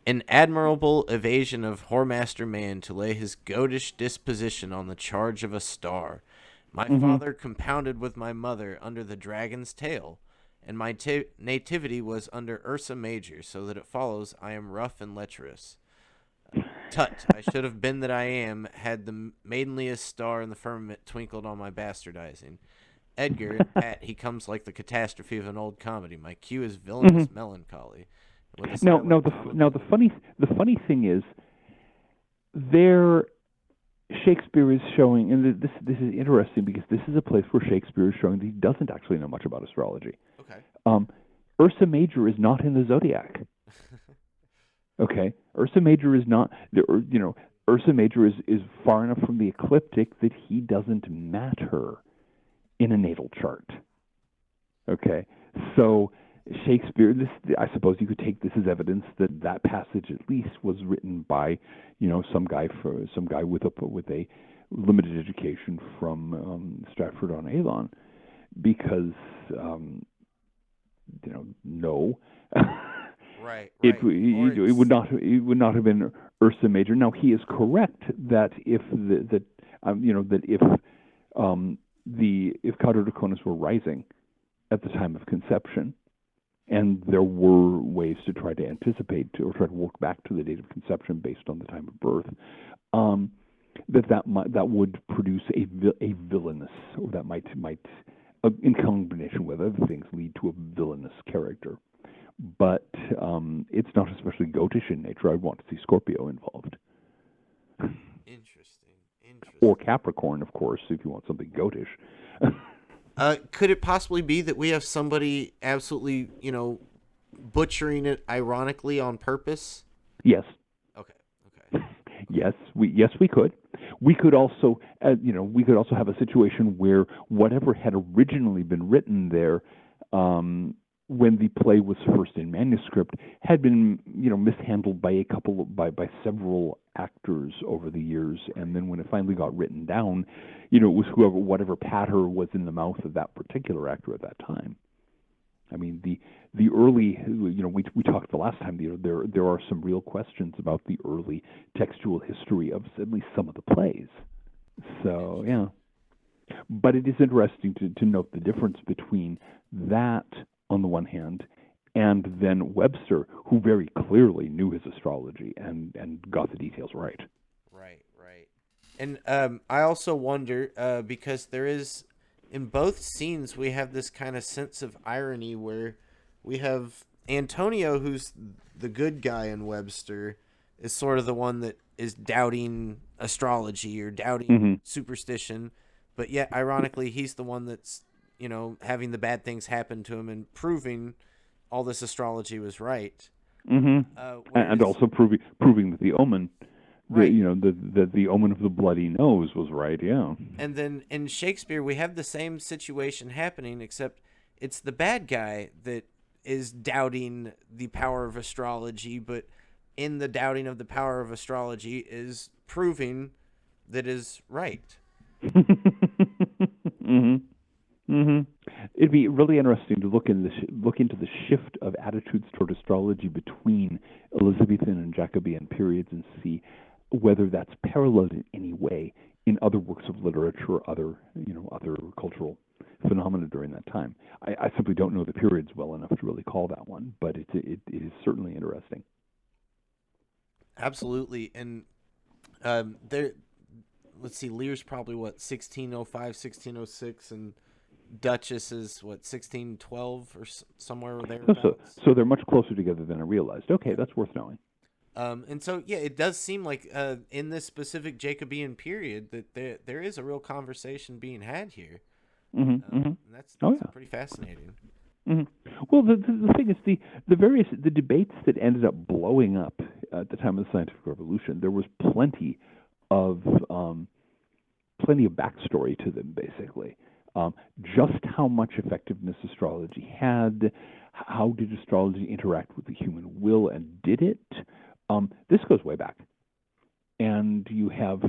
"An admirable evasion of whoremaster man to lay his goatish disposition on the charge of a star. My father compounded with my mother under the dragon's tail, and my nativity was under Ursa Major, so that it follows I am rough and lecherous. Tut, I should have been that I am, had the maidenliest star in the firmament twinkled on my bastardizing. Edgar, in Pat, he comes like the catastrophe of an old comedy. My cue is villainous melancholy." The funny thing is, Shakespeare is showing, and this is interesting because this is a place where Shakespeare is showing that he doesn't actually know much about astrology. Okay. Ursa Major is not in the zodiac. Okay, Ursa Major is not. Ursa Major is far enough from the ecliptic that he doesn't matter in a natal chart. Okay, so Shakespeare, I suppose you could take this as evidence that passage at least was written by, some guy with a limited education from Stratford-on-Avon, because no. Right. It would not have been Ursa Major. Now he is correct that if if Cauda Draconis were rising at the time of conception. And there were ways to try to anticipate or try to work back to the date of conception based on the time of birth. That would produce a villainous, or that might in combination with other things lead to a villainous character. But it's not especially goatish in nature. I'd want to see Scorpio involved. Interesting. Or Capricorn, of course, if you want something goatish. Could it possibly be that we have somebody absolutely, butchering it ironically on purpose? Yes. Okay. Yes, we could. We could also, have a situation where whatever had originally been written there, when the play was first in manuscript, had been, mishandled by several actors over the years, and then when it finally got written down, it was whatever patter was in the mouth of that particular actor at that time. I mean, the early, we talked the last time, there are some real questions about the early textual history of at least some of the plays. So, yeah. But it is interesting to note the difference between that, on the one hand, and then Webster, who very clearly knew his astrology and got the details right. Right. And I also wonder, because there is, in both scenes, we have this kind of sense of irony where we have Antonio, who's the good guy in Webster, is sort of the one that is doubting astrology or doubting superstition, but yet, ironically, he's the one that's, having the bad things happen to him and proving all this astrology was right. And also proving that the omen, right. The omen of the bloody nose was right, yeah. And then in Shakespeare, we have the same situation happening, except it's the bad guy that is doubting the power of astrology, but in the doubting of the power of astrology is proving that is right. It'd be really interesting to look into the shift of attitudes toward astrology between Elizabethan and Jacobean periods and see whether that's paralleled in any way in other works of literature or other cultural phenomena during that time. I simply don't know the periods well enough to really call that one, but it is certainly interesting. Absolutely. And let's see, Lear's probably 1605, 1606, and Duchess is 1612 or somewhere thereabouts. So they're much closer together than I realized. Okay, that's worth knowing. And so, yeah, it does seem like in this specific Jacobean period that there is a real conversation being had here. And that's pretty fascinating. Well, the thing is, the debates that ended up blowing up at the time of the scientific revolution, there was plenty of backstory to them, basically. Just how much effectiveness astrology had, how did astrology interact with the human will, and did it? This goes way back. And you have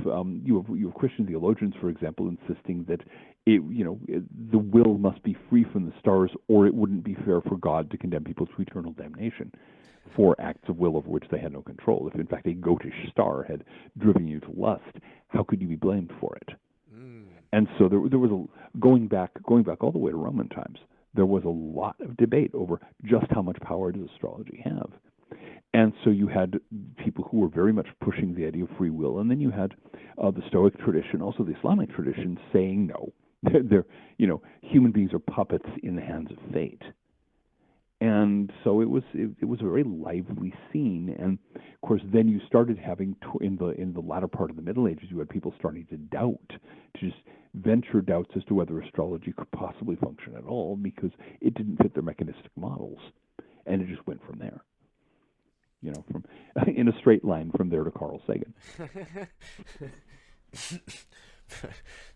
Christian theologians, for example, insisting that the will must be free from the stars, or it wouldn't be fair for God to condemn people to eternal damnation for acts of will over which they had no control. If in fact a goatish star had driven you to lust, how could you be blamed for it? And so there was going back all the way to Roman times, there was a lot of debate over just how much power does astrology have. And so you had people who were very much pushing the idea of free will, and then you had the Stoic tradition, also the Islamic tradition, saying no, human beings are puppets in the hands of fate. And so it was a very lively scene. And of course, then you started having in the latter part of the Middle Ages, you had people starting to just venture doubts as to whether astrology could possibly function at all because it didn't fit their mechanistic models, and it just went from there. From in a straight line from there to Carl Sagan.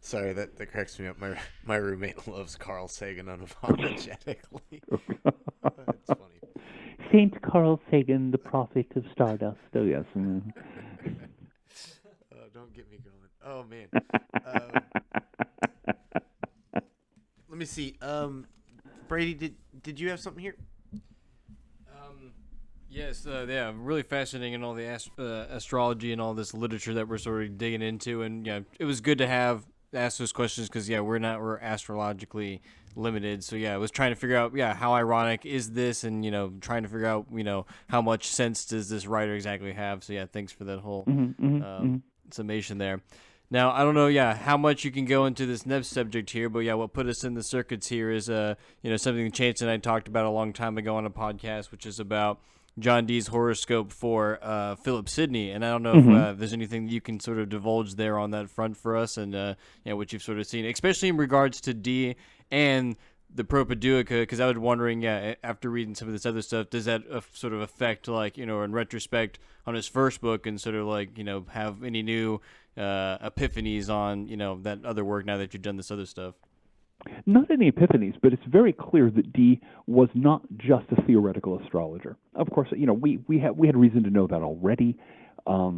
Sorry, that cracks me up. My roommate loves Carl Sagan unapologetically. It's funny. Saint Carl Sagan, the prophet of stardust. Oh yes. Don't get me going. Oh man. Let me see. Brady, did you have something here? Yes, really fascinating in all the astrology and all this literature that we're sort of digging into, and it was good to have ask those questions because we're astrologically limited. So I was trying to figure out how ironic is this, and trying to figure out how much sense does this writer exactly have. So thanks for that whole summation there. Now I don't know how much you can go into this next subject here, but what put us in the circuits here is something Chance and I talked about a long time ago on a podcast, which is about John Dee's horoscope for Philip Sidney, and I don't know if there's anything you can sort of divulge there on that front for us, and what you've sort of seen, especially in regards to Dee and the Propedeutica, because I was wondering, after reading some of this other stuff, does that sort of affect, like, in retrospect on his first book, and sort of like, have any new epiphanies on, that other work now that you've done this other stuff? Not any epiphanies, but it's very clear that Dee was not just a theoretical astrologer. Of course, we had reason to know that already. I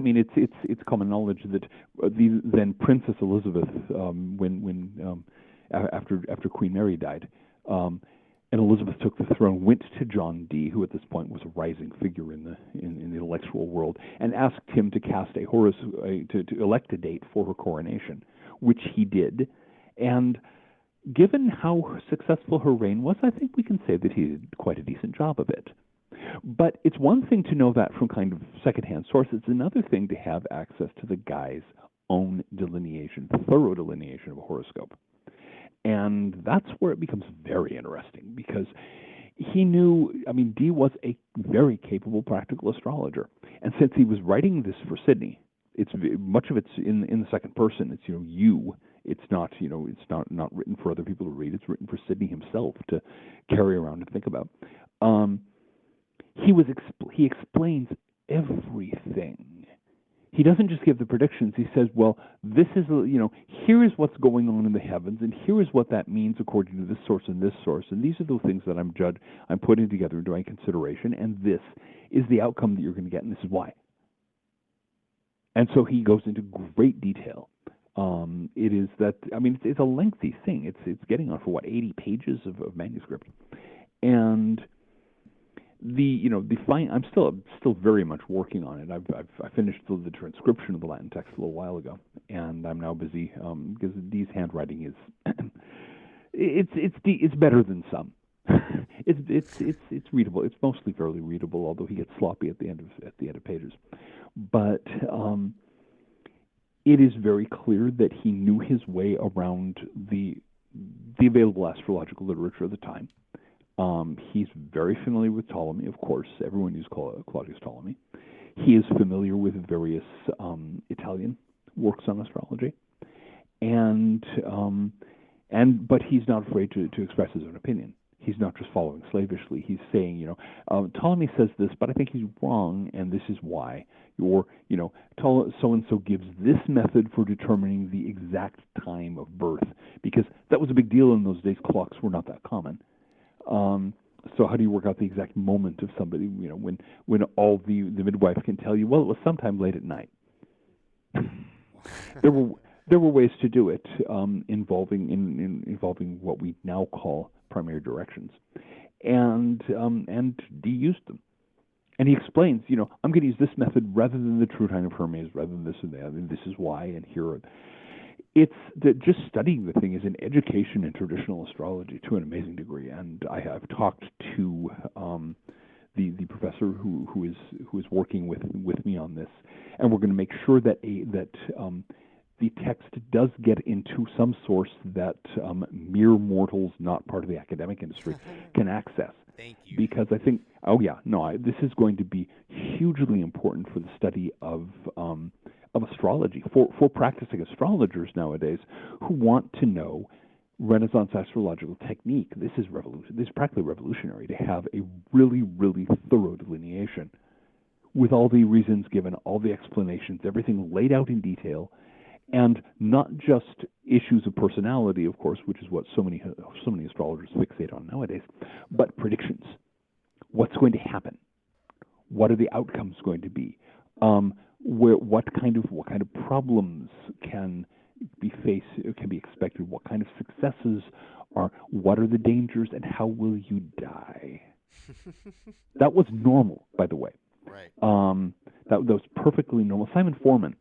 mean, it's common knowledge that the then Princess Elizabeth, after Queen Mary died, and Elizabeth took the throne, went to John Dee, who at this point was a rising figure in the intellectual world, and asked him to cast to elect a date for her coronation, which he did. And given how successful her reign was, I think we can say that he did quite a decent job of it. But it's one thing to know that from kind of secondhand sources. It's another thing to have access to the guy's own delineation, thorough delineation of a horoscope. And that's where it becomes very interesting, because he knew, Dee was a very capable practical astrologer. And since he was writing this for Sidney, much of it's in the second person. It's you. It's not not written for other people to read. It's written for Sidney himself to carry around and think about. He explains everything. He doesn't just give the predictions. He says, well, this is here is what's going on in the heavens, and here is what that means according to this source and this source, and these are the things that I'm putting together and doing consideration, and this is the outcome that you're going to get, and this is why. And so he goes into great detail. It is that it's a lengthy thing. It's getting on for 80 pages of manuscript, and I'm still very much working on it. I finished the transcription of the Latin text a little while ago, and I'm now busy because Dee's handwriting is it's better than some. It's readable. It's mostly fairly readable, although he gets sloppy at the end of pages. But it is very clear that he knew his way around the available astrological literature of the time. He's very familiar with Ptolemy, of course. Everyone used Claudius Ptolemy. He is familiar with various Italian works on astrology, but he's not afraid to express his own opinion. He's not just following slavishly. He's saying, Ptolemy says this, but I think he's wrong, and this is why. Or, so-and-so gives this method for determining the exact time of birth, because that was a big deal in those days. Clocks were not that common. So how do you work out the exact moment of somebody, when all the midwife can tell you, well, it was sometime late at night. There were ways to do it, involving what we now call primary directions, and Dee used them, and he explains, I'm going to use this method rather than the true time of Hermes, rather than this and that, and this is why, and here. It's that just studying the thing is an education in traditional astrology to an amazing degree, and I've talked to the professor who is working with me on this, and we're going to make sure that the text does get into some source that mere mortals, not part of the academic industry, can access. Thank you. Because I think, this is going to be hugely important for the study of astrology for practicing astrologers nowadays who want to know Renaissance astrological technique. This is practically revolutionary to have a really, really thorough delineation with all the reasons given, all the explanations, everything laid out in detail, and not just issues of personality, of course, which is what so many astrologers fixate on nowadays, but predictions. What's going to happen? What are the outcomes going to be? What kind of problems can be expected? What kind of successes are? What are the dangers, and how will you die? That was normal, by the way. Right. That was perfectly normal. Simon Foreman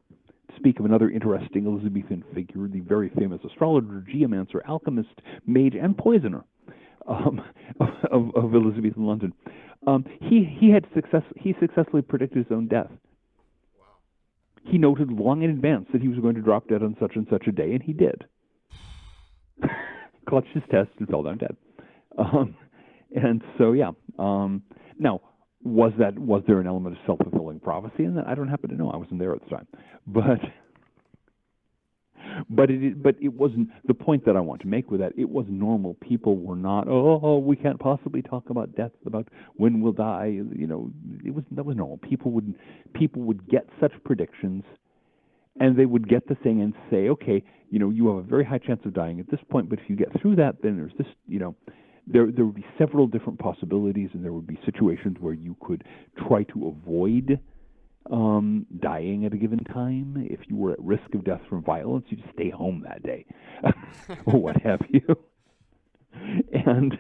speak of another interesting Elizabethan figure, the very famous astrologer, geomancer, alchemist, mage, and poisoner of Elizabethan London. He successfully predicted his own death. He noted long in advance that he was going to drop dead on such and such a day, and he did. Clutched his test and fell down dead. And so, yeah. Now, was there an element of self-fulfilling prophecy in that? I don't happen to know. I wasn't there at the time. But it wasn't the point that I want to make with that. It was normal. People were not, we can't possibly talk about death, about when we'll die. That was normal. People would get such predictions, and they would get the thing and say, okay, you have a very high chance of dying at this point, but if you get through that, then there's this, there would be several different possibilities, and there would be situations where you could try to avoid dying at a given time. If you were at risk of death from violence, you'd stay home that day, or what have you. And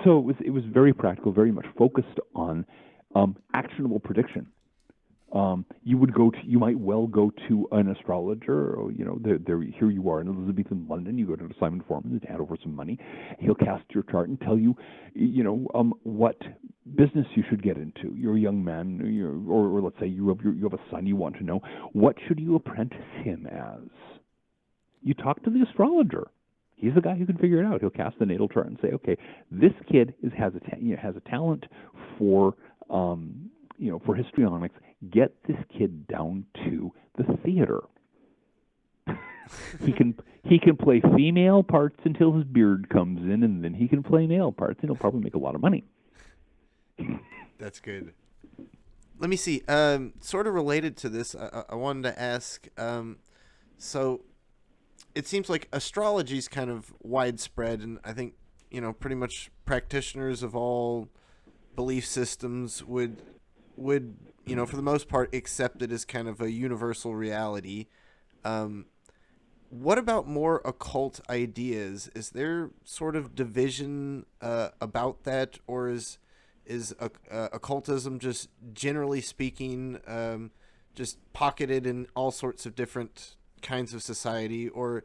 so it was very practical, very much focused on actionable prediction. You might well go to an astrologer, or, here you are in Elizabethan London, you go to Simon Foreman to hand over some money. He'll cast your chart and tell you, what business you should get into. You're a young man, or let's say you have a son, you want to know, what should you apprentice him as? You talk to the astrologer. He's the guy who can figure it out. He'll cast the natal chart and say, okay, this kid has a talent for histrionics. Get this kid down to the theater. He can play female parts until his beard comes in, and then he can play male parts, and he'll probably make a lot of money. That's good. Let me see. Sort of related to this, I wanted to ask. So it seems like astrology is kind of widespread, and I think pretty much practitioners of all belief systems would for the most part accept it as kind of a universal reality. What about more occult ideas? Is there sort of division about that, or is occultism just generally speaking just pocketed in all sorts of different kinds of society? Or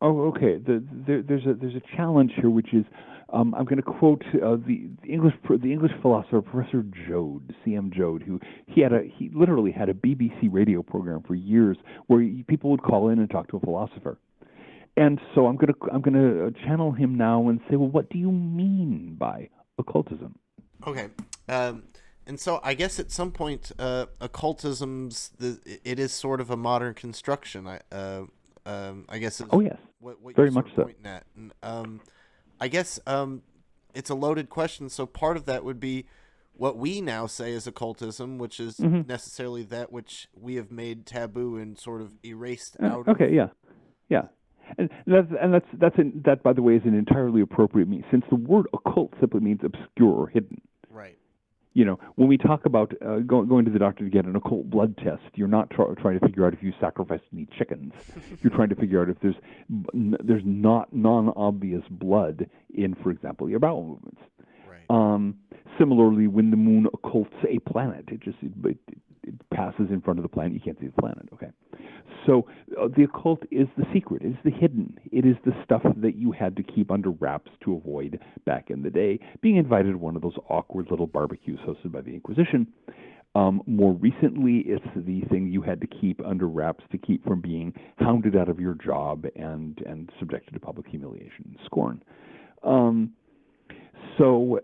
okay. There's a challenge here, which is I'm going to quote the English philosopher Professor Joad, C.M. Joad, who he literally had a BBC radio program for years where people would call in and talk to a philosopher. And so I'm going to channel him now and say, well, what do you mean by occultism? Okay. And so I guess at some point, it is sort of a modern construction. I guess. Oh yes. What very you're much so. Pointing at. And, I guess it's a loaded question. So part of that would be what we now say is occultism, which is necessarily that which we have made taboo and sort of erased out. Okay. Yeah. And that, by the way, is an entirely appropriate meaning, since the word occult simply means obscure or hidden. Right. When we talk about going to the doctor to get an occult blood test, you're not trying to figure out if you sacrificed any chickens. You're trying to figure out if there's not non-obvious blood in, for example, your bowel movements. Right. Similarly, when the moon occults a planet, it passes in front of the planet. You can't see the planet. Okay. So the occult is the secret. It's the hidden. It is the stuff that you had to keep under wraps to avoid back in the day. Being invited to one of those awkward little barbecues hosted by the Inquisition. More recently, it's the thing you had to keep under wraps to keep from being hounded out of your job and subjected to public humiliation and scorn. So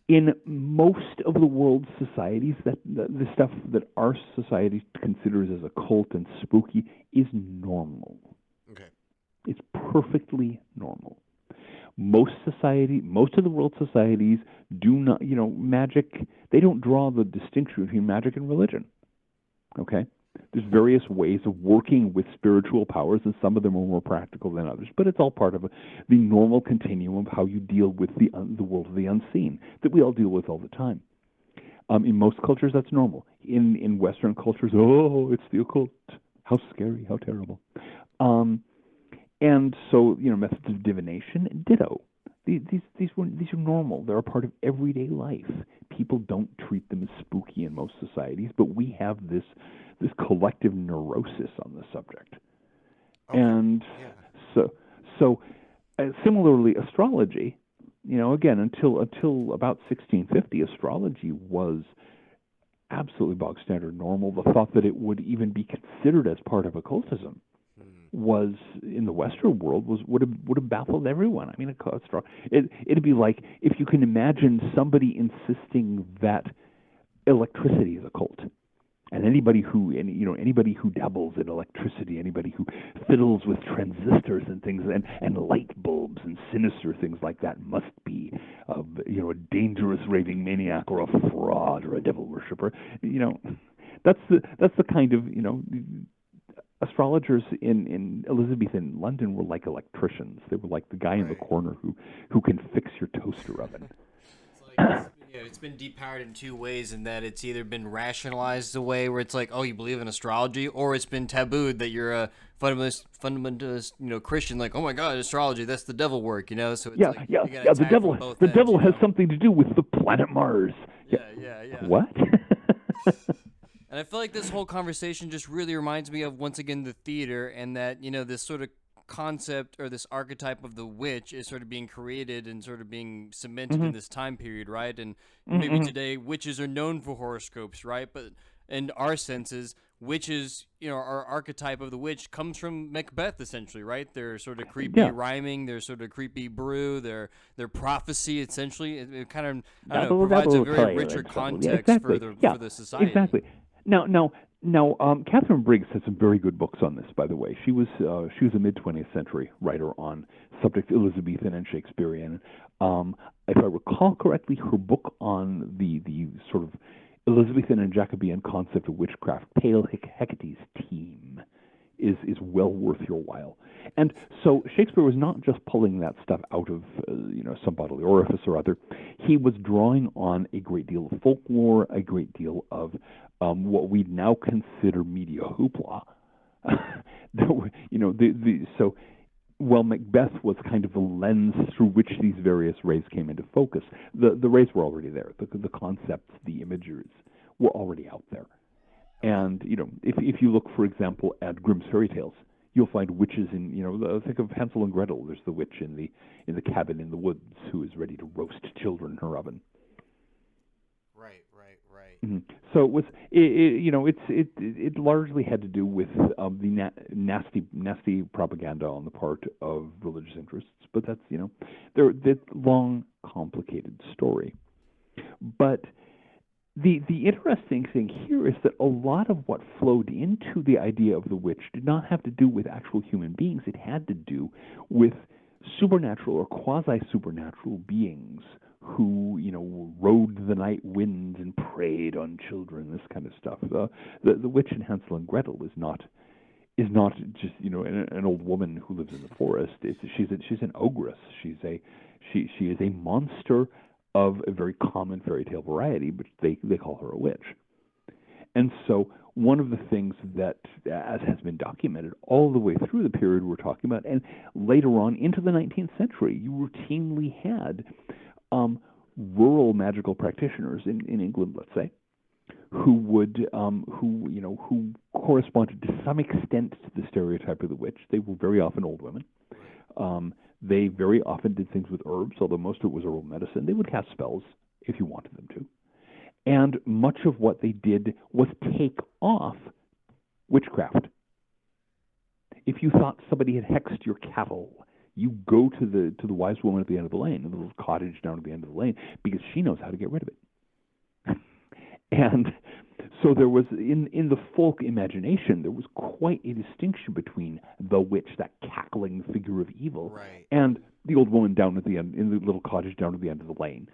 in most of the world's societies, that the stuff that our society considers as occult and spooky is normal. Okay. It's perfectly normal. Most of the world's societies do not, magic, they don't draw the distinction between magic and religion. Okay? There's various ways of working with spiritual powers, and some of them are more practical than others. But it's all part of the normal continuum of how you deal with the world of the unseen that we all deal with all the time. In most cultures, that's normal. In Western cultures, it's the occult. How scary! How terrible! And so, methods of divination, ditto. These are normal. They're a part of everyday life. People don't treat them as spooky in most societies, but we have this collective neurosis on the subject. Okay. And Yeah. so similarly, astrology, again, until about 1650, astrology was absolutely bog standard normal. The thought that it would even be considered as part of occultism was, in the Western world, would have baffled everyone. I mean, it'd be like if you can imagine somebody insisting that electricity is occult. And anybody who dabbles in electricity, anybody who fiddles with transistors and things and light bulbs and sinister things like that must be a dangerous raving maniac or a fraud or a devil worshiper. That's the kind of astrologers in Elizabethan London were like electricians. They were like the guy in the corner who can fix your toaster oven. It's been depowered in two ways, in that it's either been rationalized a way where it's like, oh, you believe in astrology, or it's been tabooed that you're a fundamentalist, Christian, like, oh my God, astrology, that's the devil work, So it's the devil has something to do with the planet Mars. Yeah. What? And I feel like this whole conversation just really reminds me of, once again, the theater, and that, this sort of concept or this archetype of the witch is sort of being created and sort of being cemented in this time period, right? And maybe today witches are known for horoscopes, right? But in our senses, witches, our archetype of the witch comes from Macbeth, essentially, right? They're sort of creepy rhyming, they're sort of creepy brew, they're prophecy, essentially. It kind of provides a very richer context for the society. Exactly. Now, Catherine Briggs has some very good books on this, by the way. She was a mid-20th century writer on subjects Elizabethan and Shakespearean. If I recall correctly, her book on the sort of Elizabethan and Jacobean concept of witchcraft, Pale Hecate's Team, is well worth your while. And so Shakespeare was not just pulling that stuff out of some bodily orifice or other. He was drawing on a great deal of folklore, a great deal of what we now consider media hoopla. While Macbeth was kind of the lens through which these various rays came into focus, the rays were already there. The concepts, the images were already out there. And if you look, for example, at Grimm's fairy tales, you'll find witches in think of Hansel and Gretel. There's the witch in the cabin in the woods who is ready to roast children in her oven. Right. Mm-hmm. So it was it largely had to do with the nasty propaganda on the part of religious interests, but that's they're long, complicated story. But the interesting thing here is that a lot of what flowed into the idea of the witch did not have to do with actual human beings. It had to do with supernatural or quasi-supernatural beings who, rode the night winds and preyed on children, this kind of stuff. The witch in Hansel and Gretel is not just an old woman who lives in the forest. She's an ogress. She is a monster of a very common fairy tale variety, but they call her a witch. And so one of the things that, as has been documented all the way through the period we're talking about, and later on into the 19th century, you routinely had rural magical practitioners in England, let's say, who corresponded to some extent to the stereotype of the witch. They were very often old women. They very often did things with herbs, although most of it was herbal medicine. They would cast spells if you wanted them to. And much of what they did was take off witchcraft. If you thought somebody had hexed your cattle, you go to the wise woman at the end of the lane, the little cottage down at the end of the lane, because she knows how to get rid of it. And so there was, in the folk imagination, there was quite a distinction between the witch, that cackling figure of evil, and the old woman down at the end, in the little cottage down at the end of the lane,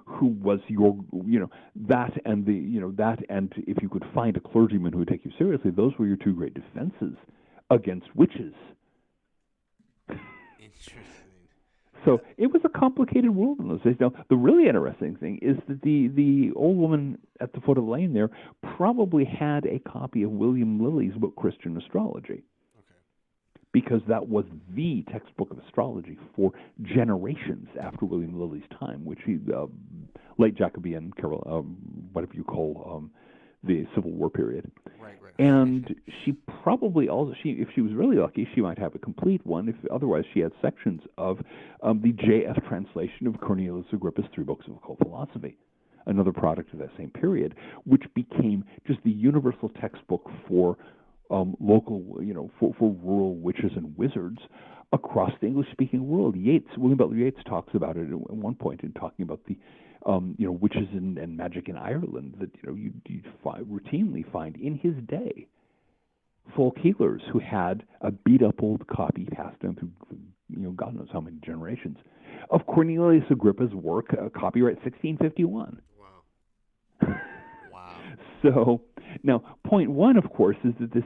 who was that and if you could find a clergyman who would take you seriously, those were your two great defenses against witches. Interesting. So it was a complicated world in those days. Now, the really interesting thing is that the old woman at the foot of the lane there probably had a copy of William Lilly's book, Christian Astrology. Okay. Because that was the textbook of astrology for generations after William Lilly's time, which he, late Jacobean, whatever you call the Civil War period. Right. And she probably also, if she was really lucky, she might have a complete one. If otherwise, she had sections of the J.F. translation of Cornelius Agrippa's 3 books of occult philosophy, another product of that same period, which became just the universal textbook for local, for rural witches and wizards across the English-speaking world. William Butler Yeats talks about it at one point in talking about the witches and magic in Ireland that you'd routinely find in his day folk healers who had a beat-up old copy passed down through God knows how many generations of Cornelius Agrippa's work, copyright 1651. Wow. So now, point one, of course, is that this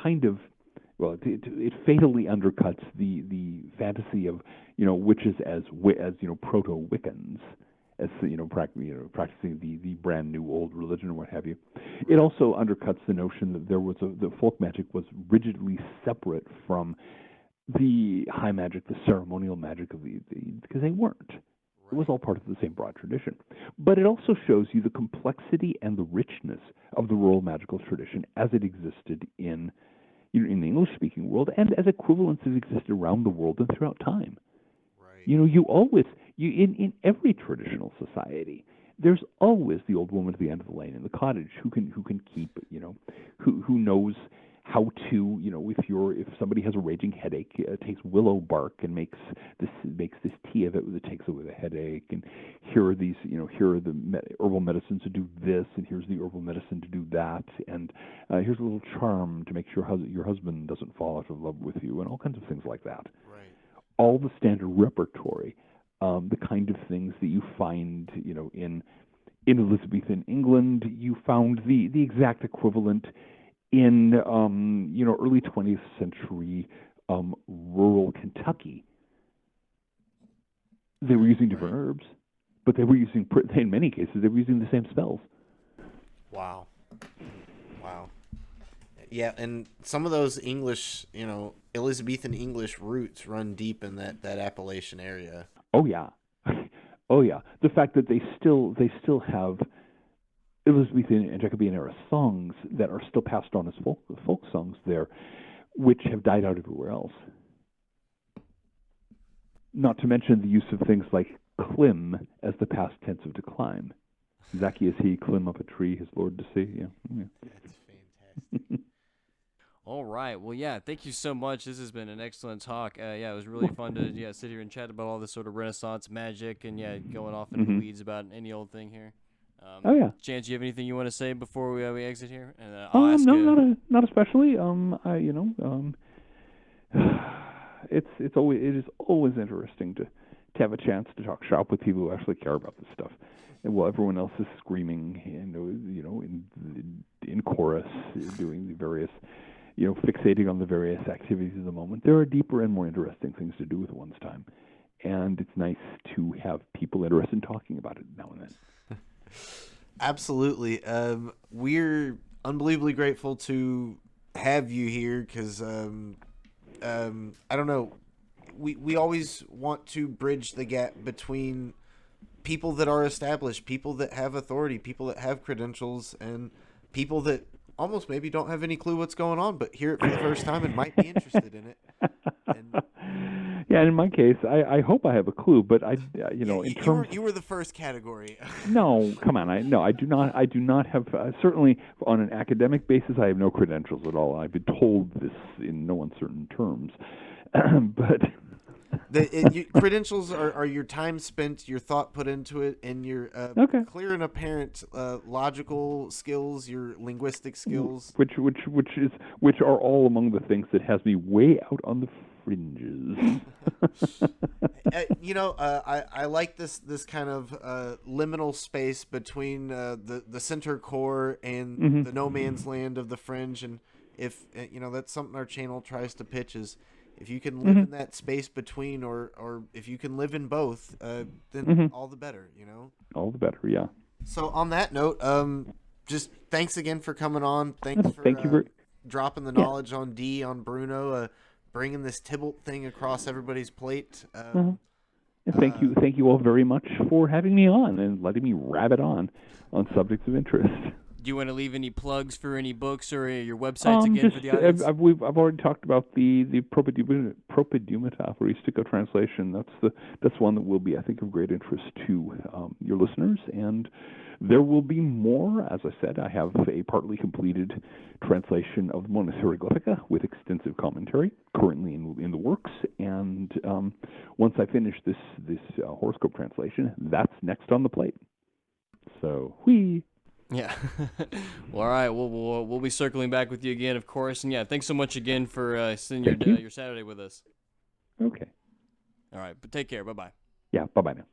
kind of it fatally undercuts the fantasy of witches as proto Wiccans, as practicing the brand new old religion or what have you. It also undercuts the notion that the folk magic was rigidly separate from the high magic, the ceremonial magic of because they weren't. It was all part of the same broad tradition. But it also shows you the complexity and the richness of the rural magical tradition as it existed in the English-speaking world, and as equivalences existed around the world and throughout time. Right. In every traditional society, there's always the old woman at the end of the lane in the cottage who can keep, who knows how to, if somebody has a raging headache, takes willow bark and makes this tea of it that takes away the headache. And here are the herbal medicines to do this, and here's the herbal medicine to do that, and here's a little charm to make sure your husband doesn't fall out of love with you, and all kinds of things like that. Right. All the standard repertory, the kind of things that you find, in Elizabethan England, you found the exact equivalent in early 20th century rural Kentucky. They were using different herbs, but they were using, in many cases, they were using the same spells. Wow. Yeah, and some of those English, Elizabethan English roots run deep in that Appalachian area. Oh yeah. The fact that they still have Elizabethan and Jacobean era songs that are still passed on as folk songs there, which have died out everywhere else. Not to mention the use of things like climb as the past tense of to climb. Zacchaeus he climb up a tree, his Lord to see. Yeah. That's fantastic. All right. Well, yeah, thank you so much. This has been an excellent talk. It was really fun to sit here and chat about all this sort of Renaissance magic and, going off into the weeds about any old thing here. Chance, you have anything you want to say before we exit here? And I'll ask not especially. It is always interesting to have a chance to talk shop with people who actually care about this stuff. And while everyone else is screaming, in chorus, doing the various, fixating on the various activities of the moment, there are deeper and more interesting things to do with one's time. And it's nice to have people interested in talking about it now and then. Absolutely. We're unbelievably grateful to have you here because, I don't know, we always want to bridge the gap between people that are established, people that have authority, people that have credentials, and people that almost maybe don't have any clue what's going on, but hear it for the first time and might be interested in it. Yeah, in my case, I hope I have a clue, but you were the first category. No, come on, I do not have certainly on an academic basis. I have no credentials at all. I've been told this in no uncertain terms, but credentials are your time spent, your thought put into it, and your clear and apparent logical skills, your linguistic skills, which are all among the things that has me way out on the fringes. I like this kind of liminal space between the center core and the no man's land of the fringe, and if that's something our channel tries to pitch is if you can live in that space between, or if you can live in both, then all the better, all the better. Yeah. So on that note, just thanks again for coming on. Thank you for dropping the knowledge on Bruno, bringing this Tybalt thing across everybody's plate. And thank you all very much for having me on and letting me rabbit on subjects of interest. Do you want to leave any plugs for any books or your websites again for the audience? I've already talked about the Propedumita horistico translation. That's one that will be, I think, of great interest to your listeners. And there will be more. As I said, I have a partly completed translation of the Mona Hieroglyphica with extensive commentary currently in the works. And once I finish this horoscope translation, that's next on the plate. So, whee! Yeah. Well, all right. We'll be circling back with you again, of course. And yeah, thanks so much again for spending your Saturday with us. Okay. All right. But take care. Bye-bye. Yeah. Bye-bye now.